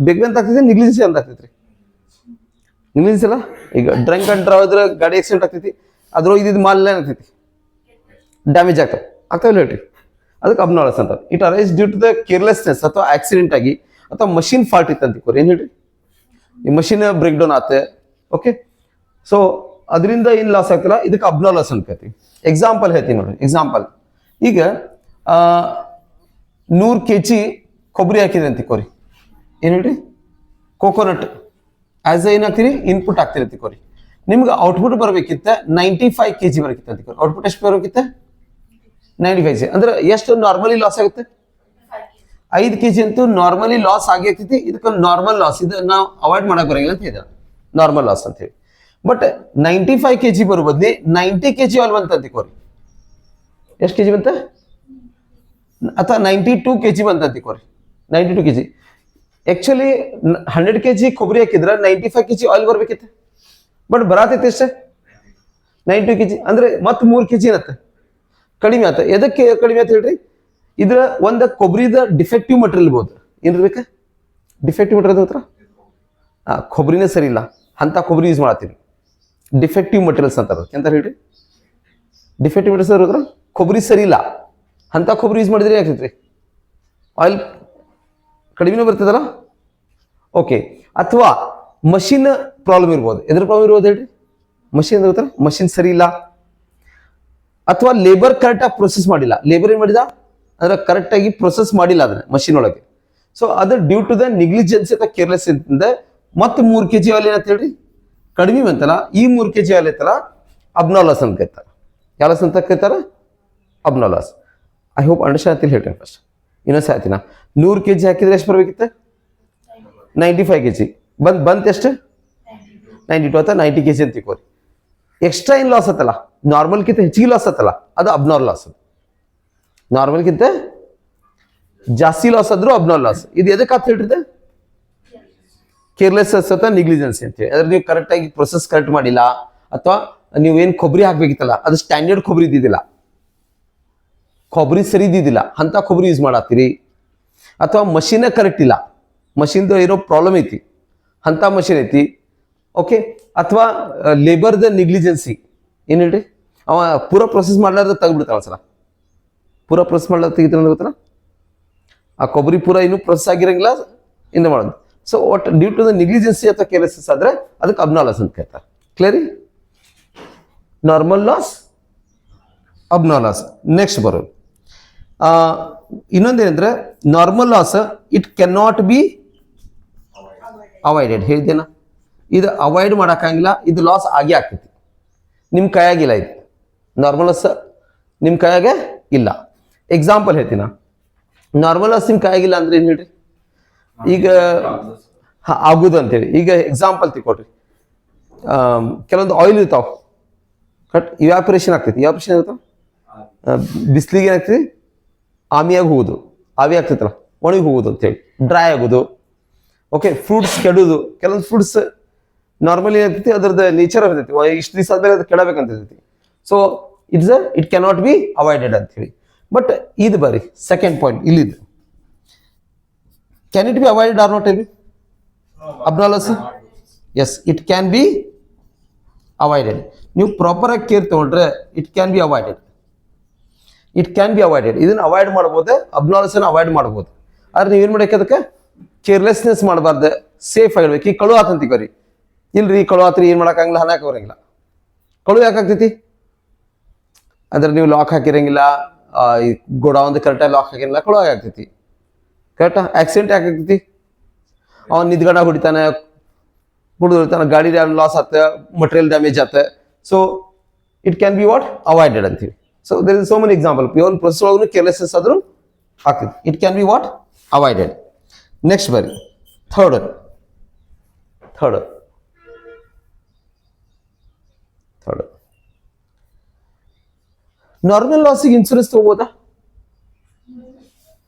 ಬೇಗ ಅಂತ ಆಗ್ತೈತಿ, ನಿಗ್ಲಿಜೆನ್ಸಿ ಅಂತ ಆಗ್ತೈತ್ರಿ. ನಿಗ್ಲಿಜೆನ್ಸಿ ಅಲ್ಲ, ಈಗ ಡ್ರಂಕ್ ಅಂಡ್ ಡ್ರೈವ್ ಆದ್ರೆ ಗಾಡಿ ಆಕ್ಸಿಡೆಂಟ್ ಆಗ್ತೈತಿ, ಅದ್ರ ಇದ್ ಮಾಲ್ ಏನಾಗ್ತೈತಿ, ಡ್ಯಾಮೇಜ್ ಆಗ್ತಾವಿಲ್ಲ ಹೇಳ್ರಿ, ಅದಕ್ಕೆ ಅಬ್ನಾರ್ಮಲ್ಸ್ ಅಂತ. It arise due to the carelessness ಅಥವಾ ಆಕ್ಸಿಡೆಂಟ್ ಆಗಿ ಅಥವಾ ಮಷಿನ್ ಫಾಲ್ಟ್ ಇತ್ತು ಅಂತ ತಿಳ್ಕೊರಿ. ಏನ್ ಹೇಳ್ರಿ, ಈ ಮಷಿನ್ ಬ್ರೇಕ್ ಡೌನ್ ಆತ. ಓಕೆ, ಸೊ ಅದರಿಂದ ಏನ್ ಲಾಸ್ ಆಗ್ತಿಲ್ಲ, ಇದಕ್ಕೆ ಅಬ್ನಾರ್ಮಲ್ಸ್ ಅನ್ಕತಿ. ಎಕ್ಸಾಂಪಲ್ ಹೇಳ್ತೀನಿ ನೋಡ್ರಿ. ಎಕ್ಸಾಂಪಲ್, ಈಗ 100 kg ಕೊಬ್ಬರಿ ಹಾಕಿದ್ರಿ ಅಂತ ತಿಳ್ಕೊರಿ. ಏನ್ ಹೇಳ್ರಿ, ಕೋಕೋನಟ್ ಆಸ್ ಏನ್ ಹಾಕ್ತೀರಿ, ಇನ್ಪುಟ್ ಹಾಕ್ತೀರಿ ಅಂತ ತಿಳ್ಕೊರಿ. ನಿಮ್ಗೆ ಔಟ್ಪುಟ್ ಬರಬೇಕಿತ್ತ 95 kg ಬರಕಿತ್ತ ಅಂತ ತಿಳ್ಕೊರಿ. ಔಟ್ಪುಟ್ ಎಷ್ಟು ಬರಬೇಕಿತ್ತ? 95 kg. ಅಂದ್ರೆ ಎಷ್ಟು ನಾರ್ಮಲಿ ಲಾಸ್ ಆಗುತ್ತೆ? 5 kg ಅಂತೂ ನಾರ್ಮಲಿ ಲಾಸ್ ಆಗಿ ಆಗ್ತೈತಿ. ಇದಕ್ಕೆ ನಾರ್ಮಲ್ ಲಾಸ್, ಇದು ನಾವು ಅವಾಯ್ಡ್ ಮಾಡಕ್ ಬರಂಗಿಲ್ಲ ಅಂತ ಹೇಳಿದ, ನಾರ್ಮಲ್ ಲಾಸ್ ಅಂತ ಹೇಳಿ. ಬಟ್ 95 kg ಬರೋ ಬದ್ಲಿ 90 kg ಆಯಿಲ್ ಬಂತ ಅಂತಿಕೋರಿ. ಎಷ್ಟು ಕೆಜಿ ಬಂತ? ಅಥವಾ 92 kg ಬಂತ ಅಂತಿಕೋರಿ. 92 kg. ಆಕ್ಚುಲಿ 100 kg ಕೊಬ್ಬರಿ ಹಾಕಿದ್ರೆ 95 kg ಆಯಿಲ್ ಬರ್ಬೇಕಿತ್ತು. ಬಟ್ ಬರತೈತಿ ಎಷ್ಟೇ 92 kg. ಅಂದ್ರೆ ಮತ್ತೆ 3 kg ಏನತ್ತ ಕಡಿಮೆ ಆತ. ಎದಕ್ಕೆ ಕಡಿಮೆ ಆತ ಹೇಳ್ರಿ, ಇದ್ರ ಒಂದ ಕೊಬ್ಬರಿದ ಡಿಫೆಕ್ಟಿವ್ ಮಟೀರಿಯಲ್ ಇರ್ಬೋದು. ಏನಿರ್ಬೇಕ? ಡಿಫೆಕ್ಟಿವ್ ಮಟೀರಿಯಲ್ ಹತ್ರ ಕೊಬ್ಬರಿನೇ ಸರಿ ಇಲ್ಲ ಅಂತ ಕೊಬ್ಬರಿ ಯೂಸ್ ಮಾಡತ್ತೀವಿ. ಡಿಫೆಕ್ಟಿವ್ ಮಟೀರಿಯಲ್ಸ್ ಅಂತಾರೆ. ಎಂತ ಹೇಳ್ರಿ, ಡಿಫೆಕ್ಟಿವ್ ಮಟೀರಿಯಲ್ಸ್ ಇರೋದ್ರ ಕೊಬ್ಬರಿ ಸರಿ ಇಲ್ಲ ಅಂತ ಕೊಬ್ಬರಿ ಯೂಸ್ ಮಾಡಿದ್ರೆ ಆಗ್ತೈತ್ರಿ, ಆಯಿಲ್ ಕಡಿಮೆನೇ ಬರ್ತದಲ್ಲ. ಓಕೆ, ಅಥವಾ ಮಷಿನ್ ಪ್ರಾಬ್ಲಮ್ ಇರ್ಬೋದು. ಎದ್ರ ಪ್ರಾಬ್ಲಮ್ ಇರ್ಬೋದು ಹೇಳ್ರಿ, ಮಷಿನ್ ಗೊತ್ತಾ, ಮಷಿನ್ ಸರಿ ಇಲ್ಲ. ಅಥವಾ ಲೇಬರ್ ಕರೆಕ್ಟಾಗಿ ಪ್ರೊಸೆಸ್ ಮಾಡಿಲ್ಲ. ಲೇಬರ್ ಏನ್ ಮಾಡಿದ ಅಂದ್ರೆ ಕರೆಕ್ಟಾಗಿ ಪ್ರೊಸೆಸ್ ಮಾಡಿಲ್ಲ ಅದನ್ನ ಮಷಿನ್ ಒಳಗೆ. ಸೊ ಅದು ಡ್ಯೂ ಟು ದ ನಿಗ್ಲಿಜೆನ್ಸಿ ಅಥವಾ ಕೇರ್ಲೆಸ್ ಇಂದ ಮತ್ತೆ 3 kg ಆಯಿಲ್ ಏನಂತ ಹೇಳ್ರಿ ಕಡಿಮೆ ಬಂತಲ್ಲ, ಈ 3 kg ಆಯಿಲ್ ಐತಲ್ಲ ಅಬ್ನಾರ್ಮಲ್ಸ್ ಅಂತ ಕರೀತಾರೆ. ಯಾವ ಅಂತ ಕರೀತಾರೆ? ಅಬ್ನಾರ್ಮಲ್ಸ್. ಐ ಹೋಪ್ ಅಂಡರ್ಸ್ಟ್ಯಾಂಡ್ ಅಂತ ಹೇಳ್ತೇನೆ. ಫಸ್ಟ್ ಇನ್ನೊಂದು ಹೇಳ್ತೀನ, 100 kg ಹಾಕಿದ್ರೆ ಎಷ್ಟು ಬರ್ಬೇಕಿತ್ತು? 95 kg ಬಂತ ಎಷ್ಟು? 92 ಅಥವಾ 90 kg ಅಂತ ತಿಳ್ಕೊರಿ. ಎಕ್ಸ್ಟ್ರಾ ಏನ್ ಲಾಸ್ ಆತಲ್ಲ, ನಾರ್ಮಲ್ಗಿಂತ ಹೆಚ್ಚಿಗೆ ಲಾಸ್ ಆತಲ್ಲ, ಅದು ಅಬ್ನಾರ್ಮಲ್ ಲಾಸ್. ನಾರ್ಮಲ್ಗಿಂತ ಜಾಸ್ತಿ ಲಾಸ್ ಆದ್ರೂ ಅಬ್ನಾರ್ಮಲ್ ಲಾಸ್. ಇದು ಎದಕ್ಕೆ ಅಂತ ಹೇಳ್ತಿದ್ದೆ? ಕೇರ್ಲೆಸ್ನೆಸ್ ಅಥವಾ ನಿಗ್ಲಿಜೆನ್ಸಿ ಅಂತ ಹೇಳಿ. ಅದ್ರ ನೀವು ಕರೆಕ್ಟ್ ಆಗಿ ಪ್ರೊಸೆಸ್ ಕರೆಕ್ಟ್ ಮಾಡಿಲ್ಲ, ಅಥವಾ ನೀವು ಏನ್ ಕೊಬ್ಬರಿ ಹಾಕ್ಬೇಕಿತ್ತಲ್ಲ ಅದು ಸ್ಟ್ಯಾಂಡರ್ಡ್ ಕೊಬ್ಬರಿ ಇದ್ದಿದ್ದಿಲ್ಲ, ಕೊಬ್ಬರಿ ಸರಿ ಇದ್ದಿದ್ದಿಲ್ಲ ಅಂತ ಕೊಬ್ಬರಿ ಯೂಸ್ ಮಾಡತ್ತೀರಿ. ಅಥವಾ ಮಷೀನ್ ಕರೆಕ್ಟ್ ಇಲ್ಲ, ಮಷೀನ್ದು ಏನೋ ಪ್ರಾಬ್ಲಮ್ ಐತಿ ಅಂತ ಮಷೀನ್ ಐತಿ. ಓಕೆ, ಅಥವಾ ಲೇಬರ್ದ ನಿಗ್ಲಿಜೆನ್ಸಿ. ಏನ್ ಹೇಳ್ರಿ, ಅವ ಪೂರಾ ಪ್ರೊಸೆಸ್ ಮಾಡ್ಲಾರ್ದ ತೆಗ್ದ್ಬಿಡ್ತಾವ ಒಂದ್ಸಲ. ಪೂರಾ ಪ್ರೊಸೆಸ್ ಮಾಡ್ಲಾರ್ದ ತೆಗಿತಾನ ಗೊತ್ತಲ್ಲ, ಆ ಕೊಬ್ಬರಿ ಪೂರಾ ಇನ್ನೂ ಪ್ರೊಸೆಸ್ ಆಗಿರಂಗಿಲ್ಲ ಇಂದ ಮಾಡೋದು. So what due to the negligency ಅಥವಾ ಕೇರ್ಲೆಸ್ನೆಸ್ ಆದ್ರೆ ಅದಕ್ಕೆ ಅಬ್ನಾರ್ಮಲ್ ಅಂತ ಕರೀತಾರೆ. ಕ್ಲಿಯರಿ? Normal loss, abnormal loss. Next ಬರೋದು ಇನ್ನೊಂದೇನಂದ್ರೆ normal loss it can not be avoided. ಹೇಳಿದ್ದೇನ, ಇದು ಅವಾಯ್ಡ್ ಮಾಡೋಕ್ಕಾಗಿಲ್ಲ, ಇದು ಲಾಸ್ ಆಗೇ ಆಗ್ತೈತಿ. ನಿಮ್ಮ ಕೈಯಾಗಿಲ್ಲ, ಇದು ನಾರ್ಮಲ್ ಲಾಸ್ ನಿಮ್ಮ ಕೈಯಾಗೆ ಇಲ್ಲ. ಎಕ್ಸಾಂಪಲ್ ಹೇಳ್ತೀನ, ನಾರ್ಮಲ್ ಲಾಸ್ ನಿಮ್ಮ ಕೈಯಾಗಿಲ್ಲ ಅಂದ್ರೆ ಏನು ಹೇಳ್ರಿ, ಈಗ ಆಗುದು ಅಂತೇಳಿ. ಈಗ ಎಕ್ಸಾಂಪಲ್ ತಿಳ್ಕೊಡ್ರಿ, ಕೆಲವೊಂದು ಆಯಿಲ್ ಇರ್ತಾವ, ಕಟ್ ಇವ್ಯಾಪರೇಷನ್ ಆಗ್ತೈತಿ. ಇವ್ಯಾಪರೇಷನ್ ಇರ್ತಾವ, ಬಿಸಿಲಿಗೆ ಏನಾಗ್ತೈತಿ, ಆಮಿಯಾಗಿ ಹೋಗುದು, ಆವಿ ಆಗ್ತೈತಲ್ಲ, ಒಣಗಿ ಹೋಗುದು ಅಂತೇಳಿ, ಡ್ರೈ ಆಗೋದು. ಓಕೆ, ಫ್ರೂಟ್ಸ್ ಕೆಡೋದು. ಕೆಲವೊಂದು ಫ್ರೂಟ್ಸ್ ನಾರ್ಮಲಿ ಏನಾಗ್ತೈತಿ, ಅದ್ರದ್ದು ನೇಚರ್ ಇರ್ತೈತಿ, ಇಷ್ಟು ದಿವಸ ಆದ್ಮೇಲೆ ಅದು ಕೆಡಬೇಕಂತ ಇರ್ತೈತಿ. So it can not be avoided ಅಂತ ಹೇಳಿ. ಬಟ್ ಇದು ಬರೀ ಸೆಕೆಂಡ್ ಪಾಯಿಂಟ್ ಇಲ್ಲಿದ್ದು, can it be avoided or not? Abnormals, yes, it can be avoided. ನೀವು ಪ್ರಾಪರ್ ಆಗಿ ಕೇರ್ ತಗೊಂಡ್ರೆ it can be avoided. It can be avoided. ಇದನ್ನ ಅವಾಯ್ಡ್ ಮಾಡ್ಬೋದು, ಅಬ್ನಾರ್ಮಲ್ಸ್ ಅವಾಯ್ಡ್ ಮಾಡ್ಬೋದು. ಆದ್ರೆ ನೀವೇನ್ ಮಾಡಕ್ಕೆ, ಅದಕ್ಕೆ ಕೇರ್ಲೆಸ್ನೆಸ್ ಮಾಡಬಾರ್ದು, ಸೇಫ್ ಆಗಿರ್ಬೇಕು. ಈ ಕಳು ಆತಂತಿಕೋರಿ, ಇಲ್ರಿ ಕಳು ಆತ್ರಿ ಏನ್ ಮಾಡಕ್ಕಾಗಲ್ಲ, ಹಣಕ್ಕೆ ಬರಂಗಿಲ್ಲ. ಕಳು ಯಾಕಾಗ್ತೈತಿ ಅಂದ್ರೆ ನೀವು ಲಾಕ್ ಹಾಕಿರಂಗಿಲ್ಲ, ಈ ಗೋಡೌನ್ ಕರೆಕ್ಟಾಗಿ ಲಾಕ್ ಹಾಕಿರಲ್ಲ, ಕಳು ಆಗ್ತೈತಿ. ಕರೆಕ್ಟಾ? ಆಕ್ಸಿಡೆಂಟ್ ಯಾಕಾಗ್ತೈತಿ, ಅವನ್ ನಿದ್ಗಣ ಹೊಡಿತಾನೆ, ಕುಡಿದಿರ್ತಾನೆ, ಗಾಡಿ ಲಾಸ್ ಆತ, ಮಟೀರಿಯಲ್ ಡ್ಯಾಮೇಜ್ ಆತ. So it can be what avoided ಅಂತೀವಿ. So there is so many example. Even process ಒಳಗೂ ಕೇರ್ಲೆಸ್ನೆಸ್ ಆದ್ರೂ ಆಗ್ತೈತಿ. It can be what avoided. Next ಬರಿ ಥರ್ಡ್. ನಾರ್ಮಲ್ ಲಾಸಿಗೆ ಇನ್ಸೂರೆನ್ಸ್ ತಗೋಬೋದಾ?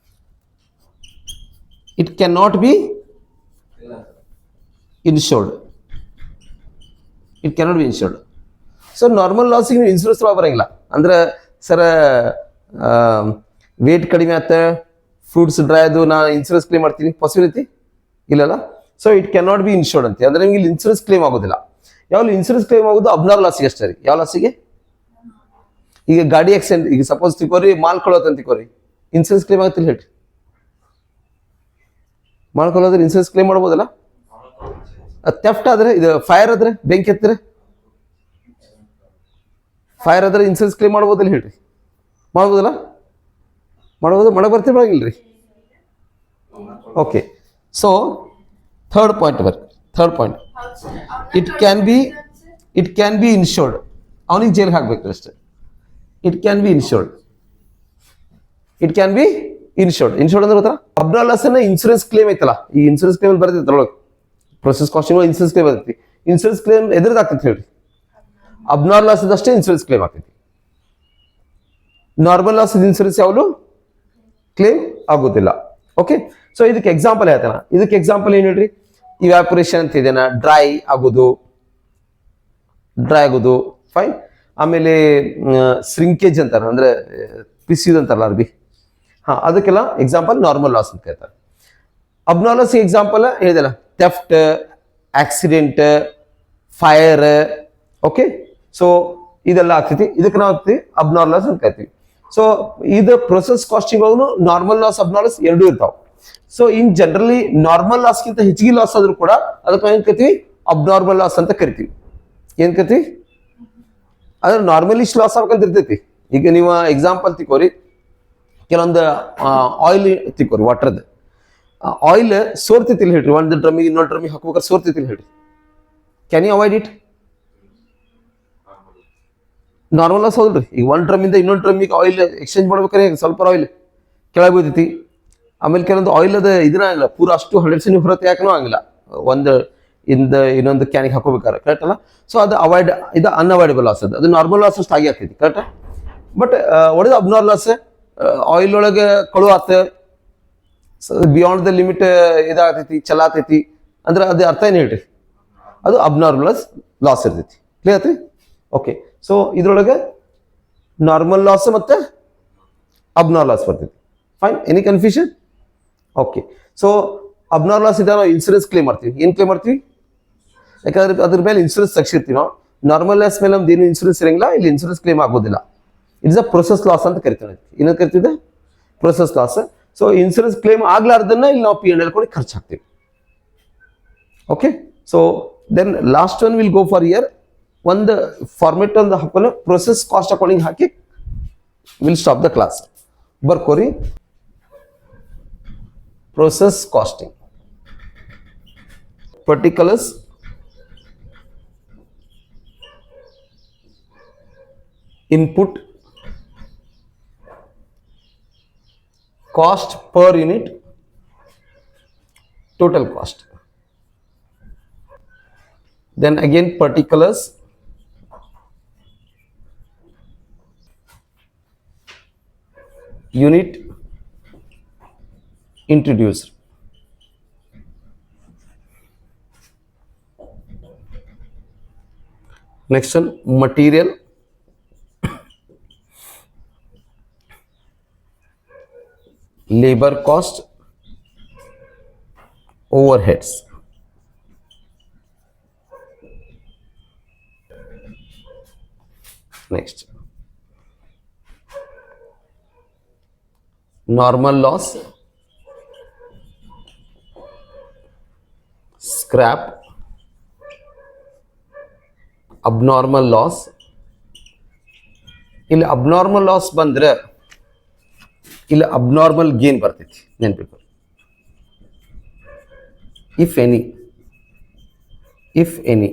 It can not be insured. It cannot be insured. So normal ಲಾಸಿಗೆ ನೀವು ಇನ್ಶೂರೆನ್ಸ್ ತಗೊಳ್ಳೋ ಬರಂಗಿಲ್ಲ. ಅಂದ್ರೆ ಸರ್ ವೇಟ್ ಕಡಿಮೆ ಆತ, ಫ್ರೂಟ್ಸ್ ಡ್ರೈ ಅದು, ನಾ ಇನ್ಶೂರೆನ್ಸ್ ಕ್ಲೇಮ್ ಮಾಡ್ತೀನಿ, ಪಾಸಿಬಿಲಿಟಿ ಇಲ್ಲಲ್ಲ. So it can not be insured ಅಂತ. ಅಂದ್ರೆ ನಿಮ್ಗೆ ಇಲ್ಲಿ ಇನ್ಶೂರೆನ್ಸ್ ಕ್ಲೇಮ್ ಆಗೋದಿಲ್ಲ. ಯಾವಾಗ ಇನ್ಶೂರೆನ್ಸ್ ಕ್ಲೇಮ್ ಆಗೋದು ಅಬ್ನಾರ್ಮಲ್ ಲಾಸಿಗೆ ಅಷ್ಟೇ ರೀ. ಯಾವ ಲಾಸಿಗೆ? ಈಗ ಗಾಡಿ ಆಕ್ಸಿಡೆಂಟ್, ಈಗ ಸಪೋಸ್ ತಿಕೋರಿ ಮಾಲ್ಕೊಳ್ಳೋದು ಅಂತ ತಿಕೋರಿ, ಇನ್ಶೂರೆನ್ಸ್ ಕ್ಲೇಮ್ ಆಗುತ್ತಿಲ್ಲ ಹೇಳ್ರಿ. ಮಾಡ್ಕೊಳ್ಳೋದ್ರೆ ಇನ್ಶೂರೆನ್ಸ್ ಕ್ಲೇಮ್ ಮಾಡ್ಬೋದಲ್ಲ. ಥೆಫ್ಟ್ ಆದ್ರೆ, ಇದು ಫೈರ್ ಆದ್ರೆ, ಬೆಂಕಿ ಹತ್ತಿರ ಫೈರ್ ಆದ್ರೆ ಇನ್ಶೂರೆನ್ಸ್ ಕ್ಲೇಮ್ ಮಾಡ್ಬೋದಿಲ್ಲ ಹೇಳ್ರಿ. ಮಾಡ್ಬೋದಲ್ಲ? ಮಾಡ್ಬೋದು. ಮಾಡಕ್ ಬರ್ತಿರ್ಬಾಗಿಲ್ರಿ. ಓಕೆ, ಸೊ ಥರ್ಡ್ ಪಾಯಿಂಟ್ ಬರ್ರಿ. Third point, it can be insured. ಅವನಿಗೆ ಜೈಲ್ಗೆ ಹಾಕ್ಬೇಕು ಅಷ್ಟೇ. It can be insured. It can be insured. Insured ಅಂದ್ರೆ ಗೊತ್ತಾ? ಅಬ್ನಾರ್ಮಲ್ ಲಾಸ್ ಇನ್ಶೂರೆನ್ಸ್ ಕ್ಲೇಮ್ ಐತಲ್ಲ, ಈ ಇನ್ಶೂರೆನ್ಸ್ ಕ್ಲೇಮ್ ಬರ್ತೈತೆ ಒಳಗೆ, ಪ್ರೊಸೆಸ್ ಕಾಸ್ಟಿಂಗ್ ಇನ್ಶೂರೆನ್ಸ್ ಕ್ಲೇಮ್ ಬರ್ತೈತಿ. ಇನ್ಶೂರೆನ್ಸ್ ಕ್ಲೇಮ್ ಎದ್ರದ್ದು ಆಗ್ತೈತಿ ಹೇಳ್ರಿ? ಅಬ್ನಾರ್ಮಲ್ ಲಾಸ್ ಅಷ್ಟೇ ಇನ್ಶೂರೆನ್ಸ್ ಕ್ಲೇಮ್ ಆಗ್ತೈತಿ. ನಾರ್ಮಲ್ ಲಾಸ್ ಇನ್ಶೂರೆನ್ಸ್ ಯಾವುದು ಕ್ಲೇಮ್ ಆಗೋದಿಲ್ಲ. ಓಕೆ, ಸೊ ಇದಕ್ಕೆ ಎಕ್ಸಾಂಪಲ್ ಹೇಳ್ತಾನ. ಇದಕ್ಕೆ ಎಕ್ಸಾಂಪಲ್ ಏನು ಹೇಳ್ರಿ? ಇವ್ಯಾಪರೇಷನ್ ಅಂತ ಇದೆನಾ, ಡ್ರೈ ಆಗೋದು ಫೈನ್. ಆಮೇಲೆ ಸ್ರಿಂಕೇಜ್ ಅಂತಾರ, ಅಂದ್ರೆ ಪಿಸಿದ್ ಅಂತಾರಲ್ಲ ಅರ್ಬಿ, ಅದಕ್ಕೆಲ್ಲ ಎಕ್ಸಾಂಪಲ್ ನಾರ್ಮಲ್ ಲಾಸ್ ಅಂತ ಹೇಳ್ತಾರೆ. ಅಬ್ನಾರ್ಮಲ್ ಲಾಸ್ ಎಕ್ಸಾಂಪಲ್ ಹೇಳಿದೆಲ್ಲ, theft, accident, fire. Okay, so ಇದೆಲ್ಲ ಆಗ್ತೈತಿ. ಇದಕ್ಕೆ ನಾವು ಆಗ್ತೀವಿ ಅಬ್ನಾರ್ಮಲ್ ಲಾಸ್ ಅಂತ ಕರಿತೀವಿ. ಸೊ ಇದು ಪ್ರೊಸೆಸ್ ಕಾಸ್ಟಿಂಗ್ ಒಳಗೂ ನಾರ್ಮಲ್ ಲಾಸ್, ಅಬ್ನಾರ್ಮಲ್ ಲಾಸ್ ಎರಡೂ ಇರ್ತಾವ. ಸೊ ಇನ್ ಜನರಲಿ ನಾರ್ಮಲ್ ಲಾಸ್ಗಿಂತ ಹೆಚ್ಚಿಗೆ ಲಾಸ್ ಆದ್ರೂ ಕೂಡ ಅದಕ್ಕೆ ಏನ್ ಕರಿತೀವಿ? ಅಬ್ನಾರ್ಮಲ್ ಲಾಸ್ ಅಂತ ಕರಿತೀವಿ. ಏನ್ ಕರಿತೀವಿ? ಅದ್ರ ನಾರ್ಮಲಿ ಇಷ್ಟು ಲಾಸ್ ಆಗ್ಬೇಕಂತ ಇರ್ತೈತಿ. ಈಗ ನೀವು ಎಕ್ಸಾಂಪಲ್ ತಿಕೋರಿ, ಕೆಲವೊಂದು ಆಯಿಲ್ ತಿಕೋರಿ, ವಾಟರ್ದು ಆಯಿಲ್ ಸೋರ್ತಿತಿಲ್ ಹೇಳ್ರಿ, ಒಂದು ಡ್ರಮ್ಮಿಗೆ ಇನ್ನೊಂದು ಡ್ರಮ್ಮಿಗೆ ಹಾಕ್ಬೇಕಾದ್ರೆ ಸೋರ್ತಿತಿಲ್ ಹೇಳ್ರಿ. Can you avoid it? Normal loss ಹೌದ್ರಿ. ಈಗ ಒಂದು ಡ್ರಮ್ಮಿಂದ ಇನ್ನೊಂದು ಡ್ರಮ್ಮಿಗೆ ಆಯಿಲ್ ಎಕ್ಸ್ಚೇಂಜ್ ಮಾಡ್ಬೇಕಾದ್ರೆ ಸ್ವಲ್ಪ ಆಯಿಲ್ ಕೆಳಗೆ ಬೀಳ್ತೈತಿ. ಆಮೇಲೆ ಕೆಲವೊಂದು ಆಯಿಲ್ ಅದ ಇದನ್ನ ಆಗಿಲ್ಲ, ಪೂರ ಅಷ್ಟು 100% ಹೊರತೆ ಯಾಕನೂ ಆಗಿಲ್ಲ, ಒಂದು ಇನ್ನೊಂದು ಕ್ಯಾನಿಗೆ ಹಾಕೋಬೇಕಾರೆ, ಕರೆಕ್ಟ್ ಅಲ್ಲ? ಸೊ ಅದು ಅವಾಯ್ಡ್, ಇದು ಅನ್ಅವಾಯ್ಡಬಲ್ ಲಾಸ್. ಅದು ನಾರ್ಮಲ್ ಲಾಸ್ ಅಷ್ಟು ಆಗಿ ಆಗ್ತೈತಿ, ಕರೆಕ್ಟ್? ಬಟ್ ಒಡೆದ ಅಬ್ನಾರ್ಮಲ್ ಲಾಸ್, ಆಯಿಲ್ ಒಳಗೆ ಕಳು ಆತ, ಬಿಯಾಂಡ್ ದ ಲಿಮಿಟ್ ಇದಾಗ್ತೈತಿ, ಚಲಾತೈತಿ ಅಂದ್ರೆ ಅದು ಅರ್ಥ ಏನು ಹೇಳ್ರಿ? ಅದು ಅಬ್ನಾರ್ಮಲ್ ಲಾಸ್ ಇರ್ತೈತಿ. ಕ್ಲಿಯರ್ ಆಯ್ತು? ಓಕೆ, ಸೊ ಇದ್ರೊಳಗೆ ನಾರ್ಮಲ್ ಲಾಸ್ ಮತ್ತೆ ಅಬ್ನಾರ್ಮಲ್ ಲಾಸ್ ಬರ್ತೈತಿ. Fine, any confusion? Okay, so abnormal loss ಇದ್ದಾಗ ನಾವು ಇನ್ಶೂರೆನ್ಸ್ ಕ್ಲೇಮ್ ಮಾಡ್ತೀವಿ. ಏನು ಕ್ಲೇಮ್ ಮಾಡ್ತೀವಿ? ಯಾಕಂದ್ರೆ ಅದ್ರ ಮೇಲೆ ಇನ್ಶೂರೆನ್ಸ್ ತೆಗ್ಸಿರ್ತೀವಿ ನಾವು. ನಾರ್ಮಲ್ ಲಾಸ್ ಮೇಲೆ ನಮ್ದು ಏನು ಇನ್ಶೂರೆನ್ಸ್ ಇರಂಗಿಲ್ಲ, ಇಲ್ಲಿ ಇನ್ಶೂರೆನ್ಸ್ ಕ್ಲೇಮ್ ಆಗೋದಿಲ್ಲ. ಇಟ್ಸ್ ಅ ಪ್ರೊಸೆಸ್ ಲಾಸ್ ಅಂತ ಕರಿತೀವಿ. ಏನಂತ ಕರಿತಿದೆ? Process loss. So insurance claim ಆಗ್ಲಾರ್ದನ್ನ ಇಲ್ಲಿ ನಾವು P&L ಕೊಡಿ ಖರ್ಚು ಹಾಕ್ತೀವಿ. Okay, so then last one will go for year. ಒಂದು ಫಾರ್ಮೆಟ್ ಒಂದು ಹಾಕೋಣ, ಪ್ರೊಸೆಸ್ ಕಾಸ್ಟ್ ಅಕೌಂಟಿಂಗ್ ಹಾಕಿ ವಿಲ್ ಸ್ಟಾಪ್ ದ ಕ್ಲಾಸ್. ಬರ್ಕೋರಿ, process costing, particulars, input, cost per unit, total cost. Then again particulars, unit introduced. Next one, material, labor cost, overheads. Next, normal loss, scrap, abnormal loss. ಇಲ್ಲಿ ಅಬ್ನಾರ್ಮಲ್ ಲಾಸ್ ಬಂದ್ರೆ ಇಲ್ಲಿ ಅಬ್ನಾರ್ಮಲ್ ಗೇನ್ ಬರ್ತೈತಿ, ನೆನ್ಪಿಟ್ಕೊಳ್ಳಿ. If any.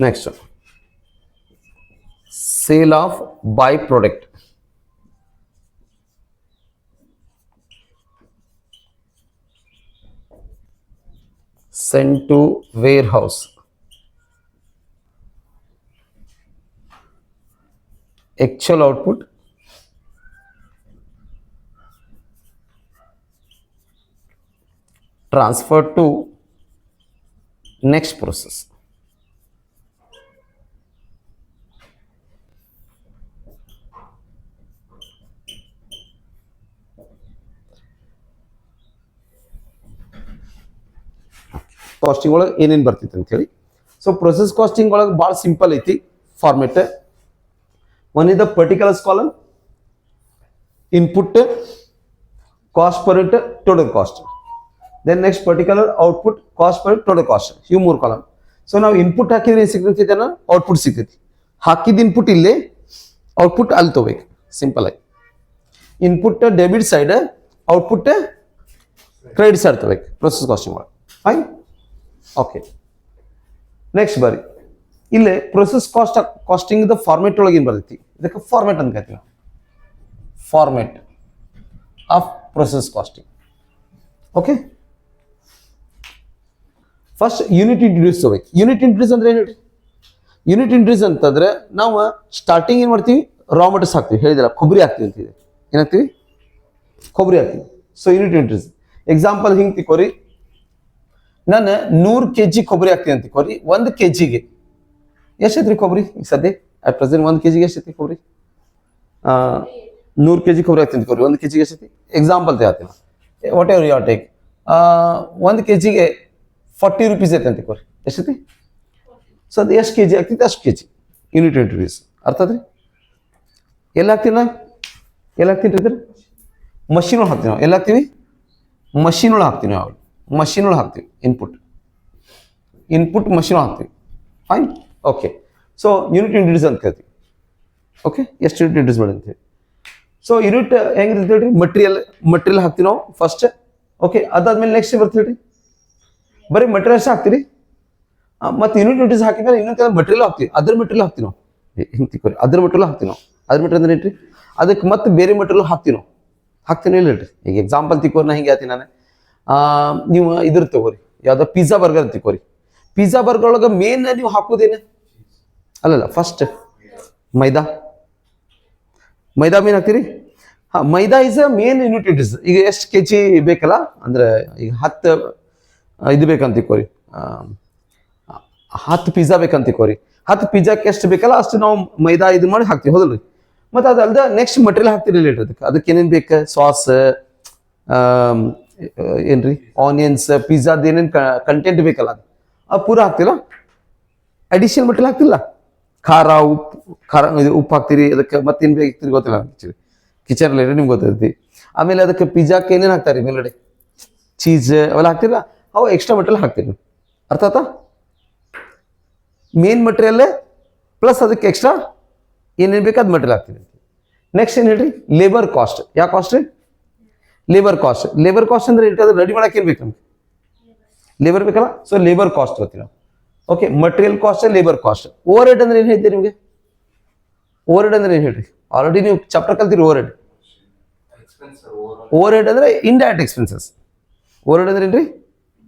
Next, sale of by product, sent to warehouse, actual output transferred to next process. Costing ಒಳಗೆ ಏನೇನು ಬರ್ತೈತೆ ಅಂತ ಹೇಳಿ. ಸೊ ಪ್ರೊಸೆಸ್ ಕಾಸ್ಟಿಂಗ್ ಒಳಗೆ ಭಾಳ ಸಿಂಪಲ್ ಐತಿ format. One is the particulars column, input, cost per unit, total cost. Then next particular output, cost per total cost. ಇವು 3 ಕಾಲಮ್. ಸೊ ನಾವು ಇನ್ಪುಟ್ ಹಾಕಿದ್ರೆ ಏನು ಸಿಗ್ತೈತಿ ಅನ್ನ ಔಟ್ಪುಟ್ ಸಿಗ್ತೈತಿ. ಹಾಕಿದ ಇನ್ಪುಟ್ ಇಲ್ಲೇ, ಔಟ್ಪುಟ್ ಅಲ್ಲಿ ತಗೋಬೇಕು. ಸಿಂಪಲ್ ಆಗಿ input debit side, output credit side ತಗೋಬೇಕು ಪ್ರೊಸೆಸ್ ಕಾಸ್ಟಿಂಗ್ ಒಳಗೆ. Fine, okay. ನೆಕ್ಸ್ಟ್ ಬರ್ರಿ, ಇಲ್ಲೇ ಪ್ರೊಸೆಸ್ ಕಾಸ್ಟಿಂಗ್ ದ ಫಾರ್ಮೆಟ್ ಒಳಗೆ ಏನು ಬರ್ತೈತಿ, ಇದಕ್ಕೆ ಫಾರ್ಮೆಟ್ ಅಂತ ಕರಿತೀವಿ. Format of process costing. Okay, first unit introduce ತಗೋಬೇಕು. ಯೂನಿಟ್ ಇಂಟ್ರೊಡ್ಯೂಸ್ ಅಂದ್ರೆ ಏನು ಹೇಳಿ? ಯೂನಿಟ್ ಇಂಟ್ರೊಡ್ಯೂಸ್ ಅಂತಂದ್ರೆ ನಾವು ಸ್ಟಾರ್ಟಿಂಗ್ ಏನು ಮಾಡ್ತೀವಿ, ರಾ ಮಟೀರಿಯಲ್ಸ್ ಹಾಕ್ತೀವಿ. ಹೇಳಿದಿಲ್ಲ, ಕೊಬ್ಬರಿ ಹಾಕ್ತೀವಿ ಅಂತಿದೆ. ಏನಾಗ್ತೀವಿ? ಕೊಬ್ಬರಿ ಹಾಕ್ತೀವಿ. So unit introduce. ಎಕ್ಸಾಂಪಲ್ ಹಿಂಗೆ ತಿಕ್ಕೋರಿ, ನಾನು 100 kg ಕೊಬ್ಬರಿ ಹಾಕ್ತೀನಿ ಅಂತ ತಿಕ್ಕೋರಿ. 1 kg ಎಷ್ಟೈತ್ರಿ ಕೊಬ್ಬರಿ ಈಗ ಸದ್ಯ ಅಟ್ ಪ್ರೆಸೆಂಟ್? 1 kg ಎಷ್ಟೈತಿ ಕೊಬ್ಬರಿ? 100 kg ಕೊಬ್ಬರಿ ಹಾಕ್ತೀನಿ ತಿಕ್ಕೋರಿ. 1 kg ಎಷ್ಟೈತಿ? ಎಕ್ಸಾಂಪಲ್ ಹೇಳ್ತೀನಿ, whatever you take. 1 kg 40 rupees ಐತೆ ಅಂತ ತಿಕ್ಕೋರಿ. ಎಷ್ಟೈತಿ? ಸೊ ಅದು ಎಷ್ಟು kg ಆಗ್ತೈತಿ ಅಷ್ಟು kg ಯೂನಿಟ್ ಇಂಟ್ರೊಡ್ಯೂಸ್. ಅರ್ಥ ಅದ್ರಿ? ಎಲ್ಲಿ ಹಾಕ್ತೀನಿ ನಾ? ಎಲ್ಲಿ ಹಾಕ್ತೀನಿ ರೀ? ಮಷಿನ್ ಒಳಗೆ ಹಾಕ್ತೀವಿ ನಾವು. ಎಲ್ಲಿ ಹಾಕ್ತೀವಿ? ಮಷಿನ್ ಒಳಗೆ ಹಾಕ್ತೀವಿ ನಾವು. ಮಷಿನ್ ಒಳಗೆ ಹಾಕ್ತೀವಿ ಇನ್ಪುಟ್ ಮಷಿನ್ ಹಾಕ್ತೀವಿ. Fine, okay. So unit introduce ಅಂತ ಕೇಳ್ತೀವಿ. ಓಕೆ, ಎಷ್ಟು ಯೂನಿಟ್ ಇಂಟ್ರೊಡ್ಯೂಸ್ ಮಾಡಿ ಅಂತೀವಿ. ಸೊ ಯೂನಿಟ್ ಹೆಂಗಿರುತ್ತೆ ಹೇಳ್ರಿ? ಮಟೀರಿಯಲ್ ಹಾಕ್ತೀವಿ ನಾವು ಫಸ್ಟ್. ಓಕೆ, ಅದಾದ್ಮೇಲೆ ನೆಕ್ಸ್ಟ್ ಬರ್ತೀವಿ ರೀ, ಬರೀ ಮಟೀರಿಯಲ್ ಅಷ್ಟೇ ಹಾಕ್ತೀರಿ. ಮತ್ತು ಯೂನಿಟ್ ಇಂಟ್ರೊಡ್ಯೂಸ್ ಹಾಕಿದ್ರೆ ಇನ್ನೊಂದು ಮಟೀರಿಯಲ್ ಹಾಕ್ತೀವಿ. ಅದ್ರ ಮಟೀರಿಯಲ್ ಹಾಕ್ತೀವಿ ನಾವು. ಹಿಂಗೆ ತಿಕ್ಕೋರಿ, ಅದ್ರ ಮಟೀರಿಯಲ್ ಹಾಕ್ತೀವಿ ನಾವು. ಅದ್ರ ಮಟೀರಿಯಲ್ ಅಂದ್ರೆ ಏನ್ರಿ? ಅದಕ್ಕೆ ಮತ್ತೆ ಬೇರೆ ಮಟೀರಿಯಲ್ ಹಾಕ್ತೀವಿ ನಾವು. ಹಾಕ್ತೀನಿ ಇಲ್ಲ ಹೇಳ್ರಿ? ಈಗ ಎಕ್ಸಾಂಪಲ್ ತಿಕ್ಕೋರಿ, ನಾ ಹಿಂಗೆ ಹೇಳ್ತೀನಿ ನಾನು. ನೀವು ಇದ್ರ ತಗೋರಿ, ಯಾವ್ದೋ ಪಿಜ್ಜಾ ಬರ್ಗರ್ ತಿಕ್ಕೋರಿ. ಪಿಜ್ಜಾ ಬರ್ಗರ್ ಒಳಗೆ ಮೇನ್ ನೀವು ಹಾಕೋದೇನೆ? ಅಲ್ಲಲ್ಲ, ಫಸ್ಟ್ ಮೈದಾ ಮೇನ್ ಹಾಕ್ತೀರಿ. Maida is a main unit introduce. ಈಗ ಎಷ್ಟು kg ಬೇಕಲ್ಲ, ಅಂದ್ರೆ ಈಗ 10 ಇದು ಬೇಕಂತ ತಿಕ್ಕೋರಿ, 10 ಪಿಜ್ಜಾ ಬೇಕಂತ ತಿಕ್ಕೋರಿ. 10 ಪಿಜ್ಜಾಕ್ಕೆ ಎಷ್ಟು ಬೇಕಲ್ಲ ಅಷ್ಟು ನಾವು ಮೈದಾ ಇದು ಮಾಡಿ ಹಾಕ್ತೀವಿ, ಹೌದಲ್ರಿ? ಮತ್ತು ಅದಲ್ದ ನೆಕ್ಸ್ಟ್ ಮಟೀರಿಯಲ್ ಹಾಕ್ತೀರಿ ರಿಲೇಟೆಡ್. ಅದಕ್ಕೆ ಏನೇನು ಬೇಕು? ಸಾಸ್, ಏನ್ರಿ, ಆನಿಯನ್ಸ್, ಪಿಜ್ಜಾದ ಏನೇನು ಕಂಟೆಂಟ್ ಬೇಕಲ್ಲ ಅದು ಪೂರ ಹಾಕ್ತಿಲ್ಲ. Additional material ಹಾಕ್ತಿಲ್ಲ. ಖಾರ, ಉಪ್ಪು ಹಾಕ್ತೀರಿ. ಅದಕ್ಕೆ ಮತ್ತೇನು ಬೇಕಿರ್ತೀರಿ ಗೊತ್ತಿಲ್ಲ, ಕಿಚನ್ ರಿಲೇಟೆಡ್ ನಿಮ್ಗೆ ಗೊತ್ತಿರ್ತಿ. ಆಮೇಲೆ ಅದಕ್ಕೆ ಪಿಜ್ಜಾಕ್ಕೆ ಏನೇನು ಹಾಕ್ತಾರೆ ಮೇಲ್ಗಡೆ? ಚೀಸ್ ಅವೆಲ್ಲ ಹಾಕ್ತಿಲ್ಲ. ಅವು ಎಕ್ಸ್ಟ್ರಾ ಮಟೀರಿಯಲ್ ಹಾಕ್ತೀರಿ. ಅರ್ಥ ಆಯ್ತಾ? ಮೇನ್ ಮಟೀರಿಯಲ್ ಪ್ಲಸ್ ಅದಕ್ಕೆ ಎಕ್ಸ್ಟ್ರಾ ಏನೇನು ಬೇಕು ಅದು ಮಟೀರಿಯಲ್ ಹಾಕ್ತೀವಿ. ನೆಕ್ಸ್ಟ್ ಏನು ಹೇಳ್ರಿ? Labour cost. ಯಾವ ಕಾಸ್ಟ್ ರೀ? Labour cost. ಲೇಬರ್ ಕಾಸ್ಟ್ ಅಂದ್ರೆ ಅದು ರೆಡಿ ಮಾಡಕ್ಕೆ ಏನು ಬೇಕು ನಮ್ಗೆ? ಲೇಬರ್ ಬೇಕಲ್ಲ. ಸೊ ಲೇಬರ್ ಕಾಸ್ಟ್ ಗೊತ್ತಿಲ್ಲ. Okay, material cost, labour cost. Over head ಅಂದ್ರೆ ಏನು ಹೇಳ್ತೀರಿ ನಿಮಗೆ? ಓವರ್ ಹೆಡ್ ಅಂದ್ರೆ ಏನು ಹೇಳ್ರಿ? ಆಲ್ರೆಡಿ ನೀವು ಚಾಪ್ಟರ್ ಕಲ್ತೀರಿ. ಓವರ್ ಹೆಡ್ ಅಂದ್ರೆ ಇಂಡೈರೆಕ್ಟ್ ಎಕ್ಸ್ಪೆನ್ಸಸ್. ಓವರ್ ಹೆಡ್ ಅಂದ್ರೆ ಏನ್ರಿ?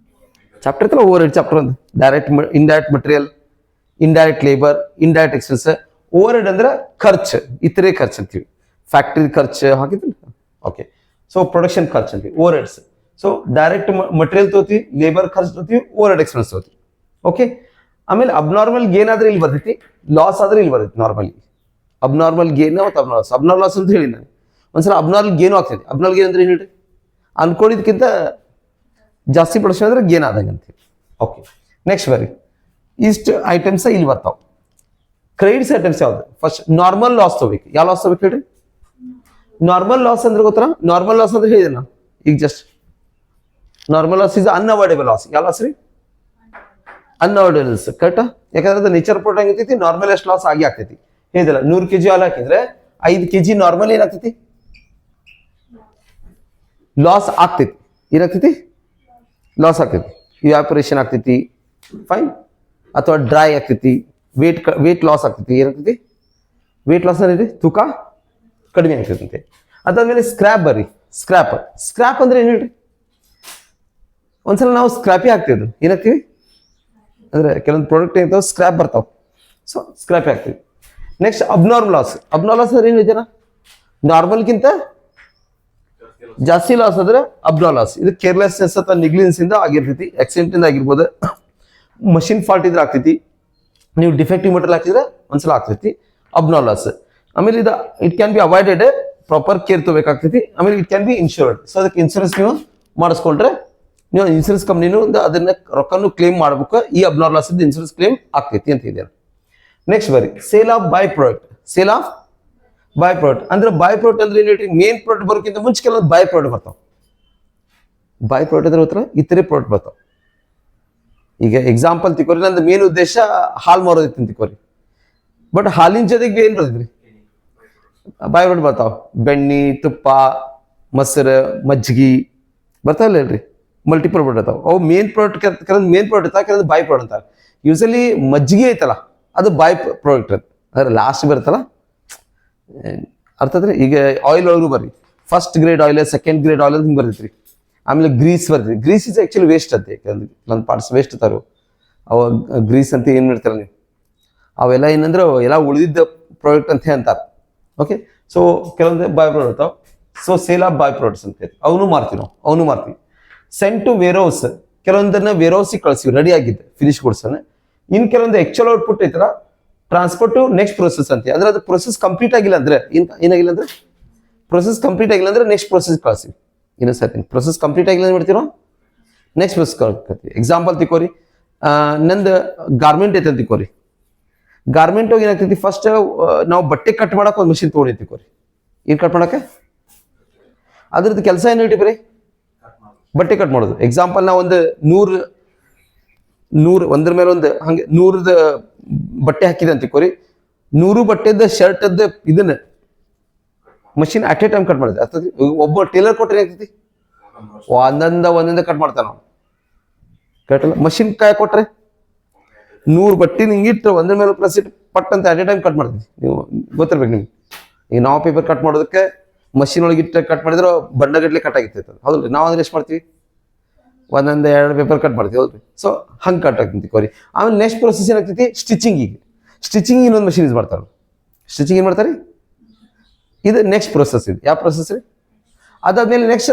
ಚಾಪ್ಟರ್ ಇತ್ತಲ್ಲ ಓವರ್ ಹೆಡ್ ಚಾಪ್ಟರ್ ಒಂದು. Indirect material, indirect labour, indirect expense. Over head ಅಂದ್ರೆ ಖರ್ಚು, ಇತರೆ ಖರ್ಚು ಅಂತೀವಿ. ಫ್ಯಾಕ್ಟ್ರಿ ಖರ್ಚು ಹಾಕಿದ್ರಿ. ಓಕೆ, ಸೊ ಪ್ರೊಡಕ್ಷನ್ ಖರ್ಚು ಅಂತೀವಿ over heads. So direct material ತಗೋತೀವಿ, ಲೇಬರ್ ಖರ್ಚು ತಗೋತೀವಿ, ಓವರ್ ಹೆಡ್ ಎಕ್ಸ್ಪೆನ್ಸ್ ತಗೋತೀವಿ. ಓಕೆ, ಆಮೇಲೆ ಅಬ್ನಾರ್ಮಲ್ ಗೇನ್ ಆದ್ರೆ ಇಲ್ಲಿ ಬರ್ತೈತಿ, ಲಾಸ್ ಆದ್ರೆ ಇಲ್ಲಿ ಬರ್ತೈತಿ. ನಾರ್ಮಲಿ ಅಬ್ನಾರ್ಮಲ್ ಗೇನ್ ಮತ್ತು ಅಬ್ನಾರ್ಮಲ್ ಲಾಸ್ ಅಂತ ಹೇಳಿ ನಾನು ಒಂದ್ಸಲ. ಅಬ್ನಾರ್ಮಲ್ ಗೇನು ಆಗ್ತೈತಿ. ಅಬ್ನಾರ್ಮಲ್ ಗೇನ್ ಅಂದ್ರೆ ಏನು ಹೇಳ್ರಿ? ಅನ್ಕೊಂಡಿದ್ದಕ್ಕಿಂತ ಜಾಸ್ತಿ ಪ್ರೊಡಕ್ಷನ್ ಅಂದ್ರೆ ಗೇನ್ ಆದಂಗೆ ಅಂತೀವಿ. ಓಕೆ, ನೆಕ್ಸ್ಟ್ ಬರ್ರಿ, ಇಷ್ಟು ಐಟಮ್ಸ್ ಇಲ್ಲಿ ಬರ್ತಾವೆ. ಕ್ರೆಡಿಟ್ಸ್ ಐಟಮ್ಸ್ ಯಾವ್ದು? ಫಸ್ಟ್ ನಾರ್ಮಲ್ ಲಾಸ್ ತಗೋಬೇಕು. ಯಾವ ಲಾಸ್ ತಗೋಬೇಕು ಹೇಳ್ರಿ? ನಾರ್ಮಲ್ ಲಾಸ್ ಅಂದ್ರೆ ಗೊತ್ತಾ? ನಾರ್ಮಲ್ ಲಾಸ್ ಅಂದ್ರೆ ಹೇಳಿದೆ ನಾನು ಈಗ just. Normal loss is unavoidable loss. ಯಾವ ಲಾಸ್ ರೀ? ಅನ್ಅವಾಯ್ಡಬಲ್ಸ್. ಕರೆಕ್ಟಾ? ಯಾಕಂದ್ರೆ ಅದು ನೇಚರ್ ಪೋರ್ಟ್ ಆಗಿರ್ತೈತಿ. ನಾರ್ಮಲ್ ಎಷ್ಟು ಲಾಸ್ ಆಗಿ ಆಗ್ತೈತಿ ಹೇಳಿದಿಲ್ಲ. 100 kg ಹಾಲು ಹಾಕಿದ್ರೆ 5 kg ನಾರ್ಮಲ್ ಏನಾಗ್ತೈತಿ? ಲಾಸ್ ಆಗ್ತೈತಿ. ಏನಾಗ್ತೈತಿ? ಲಾಸ್ ಆಗ್ತೈತಿ. ಇವ್ಯಾಪರೇಷನ್ ಆಗ್ತೈತಿ. ಫೈನ್. ಅಥವಾ ಡ್ರೈ ಆಗ್ತೈತಿ. ವೇಟ್ ಲಾಸ್ ಆಗ್ತೈತಿ. ಏನಾಗ್ತೈತಿ? ವೇಟ್ ಲಾಸ್ ಅಂದ್ರೆ ತೂಕ ಕಡಿಮೆ ಆಗ್ತೈತೆ. ಅದಾದ್ಮೇಲೆ ಸ್ಕ್ರ್ಯಾಪ್ ಬರ್ರಿ. ಸ್ಕ್ರ್ಯಾಪ್ ಅಂದ್ರೆ ಏನು ಹೇಳ್ರಿ? ಒಂದ್ಸಲ ನಾವು ಸ್ಕ್ರ್ಯಾಪಿ ಹಾಕ್ತಿದ್ರು. ಏನಾಗ್ತೀವಿ ಅಂದ್ರೆ ಕೆಲವೊಂದು ಪ್ರಾಡಕ್ಟ್ ಏನಿರ್ತಾವೆ ಸ್ಕ್ರ್ಯಾಪ್ ಬರ್ತಾವೆ. ಸೊ ಸ್ಕ್ರ್ಯಾಪಿ ಹಾಕ್ತೀವಿ. Next abnormal loss. Abnormal loss ಅಂದ್ರೆ ಏನು ಹೇಳ್ತೀರಾ? ನಾರ್ಮಲ್ಗಿಂತ ಜಾಸ್ತಿ ಲಾಸ್ ಅಂದ್ರೆ ಅಬ್ನಾರ್ಮಲ್ ಲಾಸ್. ಇದು ಕೇರ್ಲೆಸ್ನೆಸ್ ಅಥವಾ ನೆಗ್ಲಿಜೆನ್ಸ್ ಇಂದ ಆಗಿರ್ತೈತಿ, ಆಕ್ಸಿಡೆಂಟ್ ಇಂದ ಆಗಿರ್ಬೋದು, ಮಷಿನ್ ಫಾಲ್ಟ್ ಇದ್ರೆ ಆಗ್ತೈತಿ, ನೀವು ಡಿಫೆಕ್ಟಿವ್ ಮಟೀರಿಯಲ್ ಹಾಕಿದ್ರೆ ಒಂದ್ಸಲ ಆಗ್ತೈತಿ ಅಬ್ನಾರ್ಮಲ್ ಲಾಸ್. ಆಮೇಲೆ ಇದು it can be avoided, proper care ತಗೋಬೇಕಾಗ್ತೈತಿ. ಆಮೇಲೆ it can be insured. So ಅದಕ್ಕೆ ಇನ್ಶೂರೆನ್ಸ್ ನೀವು ಮಾಡಿಸ್ಕೊಂಡ್ರೆ ನೀವು ಇನ್ಶೂರೆನ್ಸ್ ಕಂಪ್ನಿನೂ ಅದನ್ನ ರೊಕ್ಕನು ಕ್ಲೇಮ್ ಮಾಡ್ಬೇಕು. ಈ ಅಬ್ನಾರ್ಮಲ್ ಲಾಸ್ ಇನ್ಶೂರೆನ್ಸ್ ಕ್ಲೇಮ್ ಆಗ್ತೈತಿ ಅಂತ ಇದೆ. ನೆಕ್ಸ್ಟ್ ಬರಿ sale of by product. Sale of by product ಅಂದ್ರೆ ಬೈ ಪ್ರಾಡಕ್ಟ್ ಅಂದ್ರೆ ಏನು ಹೇಳ್ರಿ? ಮೇನ್ ಪ್ರಾಡಕ್ಟ್ ಬರೋಕ್ಕಿಂತ ಮುಂಚೆ ಕೆಲವೊಂದು ಬೈ ಪ್ರಾಡಕ್ಟ್ ಬರ್ತಾವ. ಬೈ ಪ್ರಾಡಕ್ಟ್ ಅಂದ್ರೆ ಉತ್ತರ ಇತರೆ ಪ್ರಾಡಕ್ಟ್ ಬರ್ತಾವ. ಈಗ ಎಕ್ಸಾಂಪಲ್ ತಿಕ್ಕೋರಿ, ನಂದು ಮೇನ್ ಉದ್ದೇಶ ಹಾಲು ಮಾರೋದಿತ್ತು ಅಂತ ತಿಕ್ಕೋರಿ, ಬಟ್ ಹಾಲಿನ ಜೊತೆಗೆ ಏನ್ ಬರ್ತೈತ್ರಿ? ಬೈ ಪ್ರಾಡಕ್ಟ್ ಬರ್ತಾವ. ಬೆಣ್ಣೆ, ತುಪ್ಪ, ಮೊಸರು, ಮಜ್ಜಿಗೆ ಬರ್ತಾವಲ್ಲ ಹೇಳ್ರಿ, ಮಲ್ಟಿಪಲ್ ಪ್ರಾಡಕ್ಟ್ ಬರ್ತಾವ. ಅವು ಮೇನ್ ಪ್ರಾಡಕ್ಟ್ ಕೆಲವೊಂದು ಮೇನ್ ಪ್ರಾಡಕ್ಟ್ ಇರ್ತಾವ, ಕೆಲವೊಂದು ಬೈ ಪ್ರಾಡಕ್ಟ್ ಅಂತಾರೆ. ಯೂಸಲಿ ಮಜ್ಜಿಗೆ ಐತಲ್ಲ ಅದು ಬೈ ಪ್ರಾಡಕ್ಟ್ ಅದು, ಅದ್ರ ಲಾಸ್ಟ್ ಬರುತ್ತಲ್ಲ, ಅರ್ಥ ಆದ್ರೆ. ಈಗ ಆಯಿಲ್ ಒಳಗೂ ಬರ್ರಿ, first grade oil, second grade oil ಅಂತ ಹಿಂಗೆ ಬರ್ತೈತ್ರಿ. ಆಮೇಲೆ ಗ್ರೀಸ್ ಬರ್ತೈತಿ. ಗ್ರೀಸ್ ಇಸ್ ಆಕ್ಚುಲಿ ವೇಸ್ಟ್ ಅಂತೆ, ನನ್ನ ಪಾರ್ಟ್ಸ್ ವೇಸ್ಟ್ ಇರ್ತಾರು ಅವ ಗ್ರೀಸ್ ಅಂತ ಏನು ಇರ್ತಾರ ನೀವು, ಅವೆಲ್ಲ ಏನಂದ್ರೆ ಎಲ್ಲ ಉಳಿದಿದ್ದ ಪ್ರಾಡಕ್ಟ್ ಅಂತ ಅಂತಾರೆ. ಓಕೆ, ಸೊ ಕೆಲವೊಂದು ಬೈ ಪ್ರಾಡಕ್ಟ್ ಇರ್ತಾವ. So sale of by products ಅಂತ ಹೇಳಿ ಅವನು ಮಾರ್ತೀವಿ ನಾವು, ಅವನು ಮಾರ್ತೀವಿ. ಸೆಂಡ್ ಟು ವೇರ್ ಹೌಸ್, ಕೆಲವೊಂದನ್ನ ವೇರ್ ಹೌಸಿಗೆ ಕಳಿಸ್ತೀವಿ ರೆಡಿ ಆಗಿದ್ದೆ ಫಿನಿಶ್ ಗುಡ್ಸನ್ನ. ಇನ್ನು ಕೆಲವೊಂದು ಆಕ್ಚುಲ್ ಔಟ್ಪುಟ್ ಐತಲ್ಲ, ಟ್ರಾನ್ಸ್ಪೋರ್ಟ್ ಟು ನೆಕ್ಸ್ಟ್ ಪ್ರೊಸೆಸ್ ಅಂತ. ಅಂದ್ರೆ ಅದು ಪ್ರೊಸೆಸ್ ಕಂಪ್ಲೀಟ್ ಆಗಿಲ್ಲ ಅಂದ್ರೆ ಏನಾಗಿಲ್ಲ ಅಂದ್ರೆ, ಪ್ರೊಸೆಸ್ ಕಂಪ್ಲೀಟ್ ಆಗಿಲ್ಲ ಅಂದ್ರೆ ನೆಕ್ಸ್ಟ್ ಪ್ರೊಸೆಸ್ ಕಳಿಸ್ತೀವಿ. ಇನ್ನೊಂದು ಸರಿ ಪ್ರೊಸೆಸ್ ಕಂಪ್ಲೀಟ್ ಆಗಿಲ್ಲ ಅಂತ ಮಾಡ್ತೀರೋ ನೆಕ್ಸ್ಟ್ ಪ್ರೊಸೆಸ್ ಕಳ್ತೀವಿ. ಎಕ್ಸಾಂಪಲ್ ತಿಕ್ಕೋರಿ, ನಂದು ಗಾರ್ಮೆಂಟ್ ಐತೆ ಅಂತ ತಿಕ್ಕೋರಿ. ಗಾರ್ಮೆಂಟ್ ಹೋಗಿ ಏನಾಗ್ತೈತಿ, ಫಸ್ಟ್ ನಾವು ಬಟ್ಟೆ ಕಟ್ ಮಾಡಕ್ಕೆ ಒಂದು ಮಷಿನ್ ತೊಗೊಂಡು ತಿಕ್ಕೋರಿ. ಏನು ಕಟ್ ಮಾಡಕ್ಕೆ? ಅದ್ರದ್ದು ಕೆಲಸ ಏನು ಹೇಳ್ತಿ ಬರೀ ಬಟ್ಟೆ ಕಟ್ ಮಾಡೋದು. ಎಕ್ಸಾಂಪಲ್ ನಾವು ಒಂದು ನೂರು ಒಂದ್ರ ಮೇಲೆ ಒಂದು ಹಂಗೆ 100 ಬಟ್ಟೆ ಹಾಕಿದೆ ಅಂತ ತಿಕ್ಕೋರಿ. 100 ಬಟ್ಟೆದ ಶರ್ಟದ್ದು ಇದನ್ನ machine at A time cut ಮಾಡಿದೆ. ಅರ್ಥದಿ? ಒಬ್ಬ ಟೇಲರ್ ಕೊಟ್ಟರೆ ಏನಾಗ್ತೈತಿ, ಒಂದೊಂದ ಕಟ್ ಮಾಡ್ತಾನ ನಾವು, ಕಟ್ಟಲ್ಲ. ಮಷಿನ್ ಕಾಯ ಕೊಟ್ರೆ 100 ಬಟ್ಟೆ ಹಿಂಗಿಟ್ಟು ಒಂದ್ರ ಮೇಲೆ ಪ್ಲಸ್ ಇಟ್ಟು ಪಟ್ ಅಂತ ಅಟ್ ಎ ಟೈಮ್ ಕಟ್ ಮಾಡ್ತೀವಿ. ನೀವು ಗೊತ್ತಿರ್ಬೇಕು ನಿಮ್ಗೆ. ಈಗ ನಾವು ಪೇಪರ್ ಕಟ್ ಮಾಡೋದಕ್ಕೆ ಮಷಿನ್ ಒಳಗೆ ಇಟ್ಟು ಕಟ್ ಮಾಡಿದ್ರೆ ಬಣ್ಣಗಟ್ಲೆ ಕಟ್ ಆಗಿರ್ತೈತೆ, ಹೌದ್ರಿ? ನಾವು ಅಂದ್ರೆ ಎಷ್ಟು ಮಾಡ್ತೀವಿ? 1-2 ಪೇಪರ್ ಕಟ್ ಮಾಡ್ತೀವಿ, ಹೌದ್ರಿ? ಸೊ ಹಂಗೆ ಕಟ್ ಆಗ್ತೈತಿ ಕೋರಿ. ಆಮೇಲೆ ನೆಕ್ಸ್ಟ್ ಪ್ರೊಸೆಸ್ ಏನಾಗ್ತೈತಿ, ಸ್ಟಿಚಿಂಗಿಗೆ. ಸ್ಟಿಚಿಂಗ್ ಇನ್ನೊಂದು ಮಷಿನ್ ಯೂಸ್ ಮಾಡ್ತಾರೆ. ಸ್ಟಿಚಿಂಗ್ ಏನು ಮಾಡ್ತಾರೆ? ಇದು ನೆಕ್ಸ್ಟ್ ಪ್ರೊಸೆಸ್. ಇದು ಯಾವ ಪ್ರೊಸೆಸ್ ರೀ? ಅದಾದ್ಮೇಲೆ ನೆಕ್ಸ್ಟ್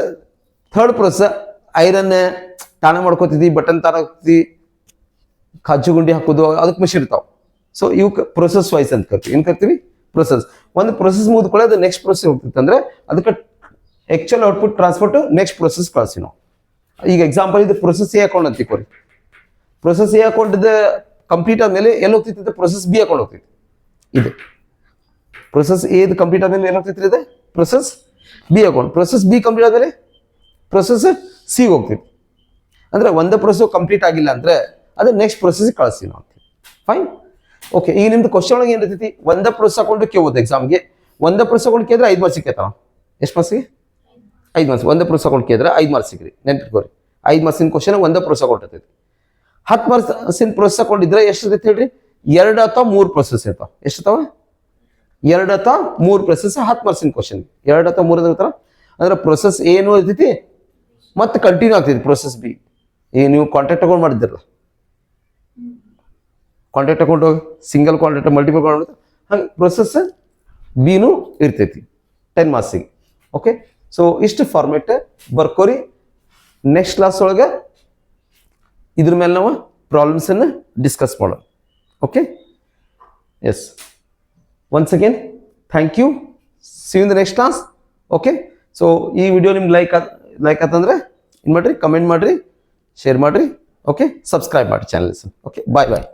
ಥರ್ಡ್ ಪ್ರೊಸೆಸ್ ಐರನ್ ತಾಣ ಮಾಡ್ಕೋತಿದ್ವಿ, ಬಟನ್ ತಾಣ ಹಾಕ್ತಿದ್ವಿ, ಕಾಜು ಗುಂಡಿ ಹಾಕೋದು, ಅದಕ್ಕೆ ಮಷಿನ್ ಇರ್ತಾವೆ. ಸೊ ಇವಕ್ಕೆ ಪ್ರೊಸೆಸ್ ವೈಸ್ ಅಂತ ಕರ್ತೀವಿ. ಏನು ಕರ್ತೀವಿ? ಪ್ರೊಸೆಸ್. ಒಂದು ಪ್ರೊಸೆಸ್ ಮುಗಿದ್ಕೊಳ್ಳಿ, ಅದು ನೆಕ್ಸ್ಟ್ ಪ್ರೊಸೆಸ್ ಹೋಗ್ತಿತ್ತು ಅಂದ್ರೆ ಅದಕ್ಕೆ actual output transport next process ಕಳಿಸ್ತೀವಿ ನಾವು. ಈಗ ಎಕ್ಸಾಂಪಲ್ ಇದು ಪ್ರೊಸೆಸ್ ಎ ಅಕೌಂಟ್ ಅಂತ ತಿಳ್ಕೊರಿ. ಪ್ರೊಸೆಸ್ ಎ ಅಕೌಂಟ್ ಕಂಪ್ಲೀಟ್ ಆದ್ಮೇಲೆ ಎಲ್ಲಿ ಹೋಗ್ತಿತ್ತು? ಪ್ರೊಸೆಸ್ ಬಿ ಅಕೌಂಟ್ ಹೋಗ್ತೈತಿ. ಇದು ಪ್ರೊಸೆಸ್ ಎ ಕಂಪ್ಲೀಟ್ ಆದ್ಮೇಲೆ ಏನು ಹೋಗ್ತೈತಿ? ಇದೆ process B account. Process B complete ಆದ್ಮೇಲೆ ಪ್ರೊಸೆಸ್ ಸಿ ಹೋಗ್ತೈತಿ. ಅಂದ್ರೆ ಒಂದು ಪ್ರೊಸೆಸ್ ಕಂಪ್ಲೀಟ್ ಆಗಿಲ್ಲ ಅಂದ್ರೆ ಅದು ನೆಕ್ಸ್ಟ್ ಪ್ರೊಸೆಸ್ ಕಳಿಸ್ತೀವಿ ನಾವು. Fine, okay. ಈಗ ನಿಮ್ದು ಕ್ವಶನ್ ಒಳಗೆ ಏನು ಇರ್ತೈತಿ? ಒಂದ ಪ್ರೊಸೆಸ್ ಅಕೌಂಟ್ ಕೇಳ್ಬೋದು ಎಕ್ಸಾಮ್ಗೆ. ಒಂದ ಪ್ರೊಸೆಸ್ ಅಕೌಂಟ್ ಕೇಳಿದ್ರೆ 5 ಮಾರ್ಕ್ಸ್ ಸಿಕ್ಕೈತಾವ. ಎಷ್ಟು ಮಾರ್ಕ್ಸಿಗೆ? 5 ಮಾರ್ಕ್ಸ್. ಒಂದ ಪ್ರೊಸೆಸ್ ಅಕೌಂಟ್ ಕೇಳಿದ್ರೆ 5 ಮಾರ್ಕ್ಸ್ ಸಿಗ್ರಿ. ನೆನ್ಪಿಟ್ಕೋರಿ, 5 ಮಾರ್ಕ್ಸಿನ ಕ್ವಶನ್ ಒಂದ ಪ್ರೊಸೆಸ್ ಅಕೌಂಟ್ ಇರ್ತೈತಿ. 10 ಮಾರ್ಕ್ಸಿನ ಪ್ರೊಸೆಸ್ ಅಕೌಂಟ್ ಇದ್ರೆ ಎಷ್ಟು ಇರ್ತೈತಿ ಹೇಳ್ರಿ? 2 ಅಥವಾ 3 ಪ್ರೊಸೆಸ್ ಇರ್ತಾವ. ಎಷ್ಟು ಇರ್ತಾವ? 2 ಅಥವಾ 3 ಪ್ರೊಸೆಸ್ 10 ಮಾರ್ಕ್ಸಿನ ಕ್ವಶನ್. 2 ಅಥವಾ 3 ಇರ್ತಾರ. ಅಂದ್ರೆ ಪ್ರೊಸೆಸ್ ಏನು ಇರ್ತೈತಿ ಮತ್ತೆ ಕಂಟಿನ್ಯೂ ಆಗ್ತೈತಿ ಪ್ರೊಸೆಸ್ ಬಿ. ಈಗ ನೀವು ಕಾಂಟ್ಯಾಕ್ಟ್ ಅಕೌಂಟ್ ಮಾಡಿದ್ರಲ್ಲ, contact account single contact, multiple contact, ಹಂಗೆ ಪ್ರೊಸೆಸ್ ಬಿನೂ ಇರ್ತೈತಿ 10 ಮಾರ್ಕ್ಸಿಗೆ. ಓಕೆ, ಸೊ ಇಷ್ಟು ಫಾರ್ಮೆಟ್ ಬರ್ಕೋರಿ. ನೆಕ್ಸ್ಟ್ ಕ್ಲಾಸ್ ಒಳಗೆ ಇದ್ರ ಮೇಲೆ ನಾವು ಪ್ರಾಬ್ಲಮ್ಸ್ ಅನ್ನು ಡಿಸ್ಕಸ್ ಮಾಡೋಣ. Okay, yes, once again thank you. See you in the next class. Okay, so ಈ ವಿಡಿಯೋ ನಿಮ್ಗೆ ಲೈಕ್ ಆತಂದ್ರೆ ಏನು ಮಾಡ್ರಿ? ಕಮೆಂಟ್ ಮಾಡ್ರಿ, ಶೇರ್ ಮಾಡ್ರಿ. ಓಕೆ, ಸಬ್ಸ್ಕ್ರೈಬ್ ಮಾಡಿ ಚಾನಲ್ಸ್. ಓಕೆ, ಬಾಯ್ ಬಾಯ್.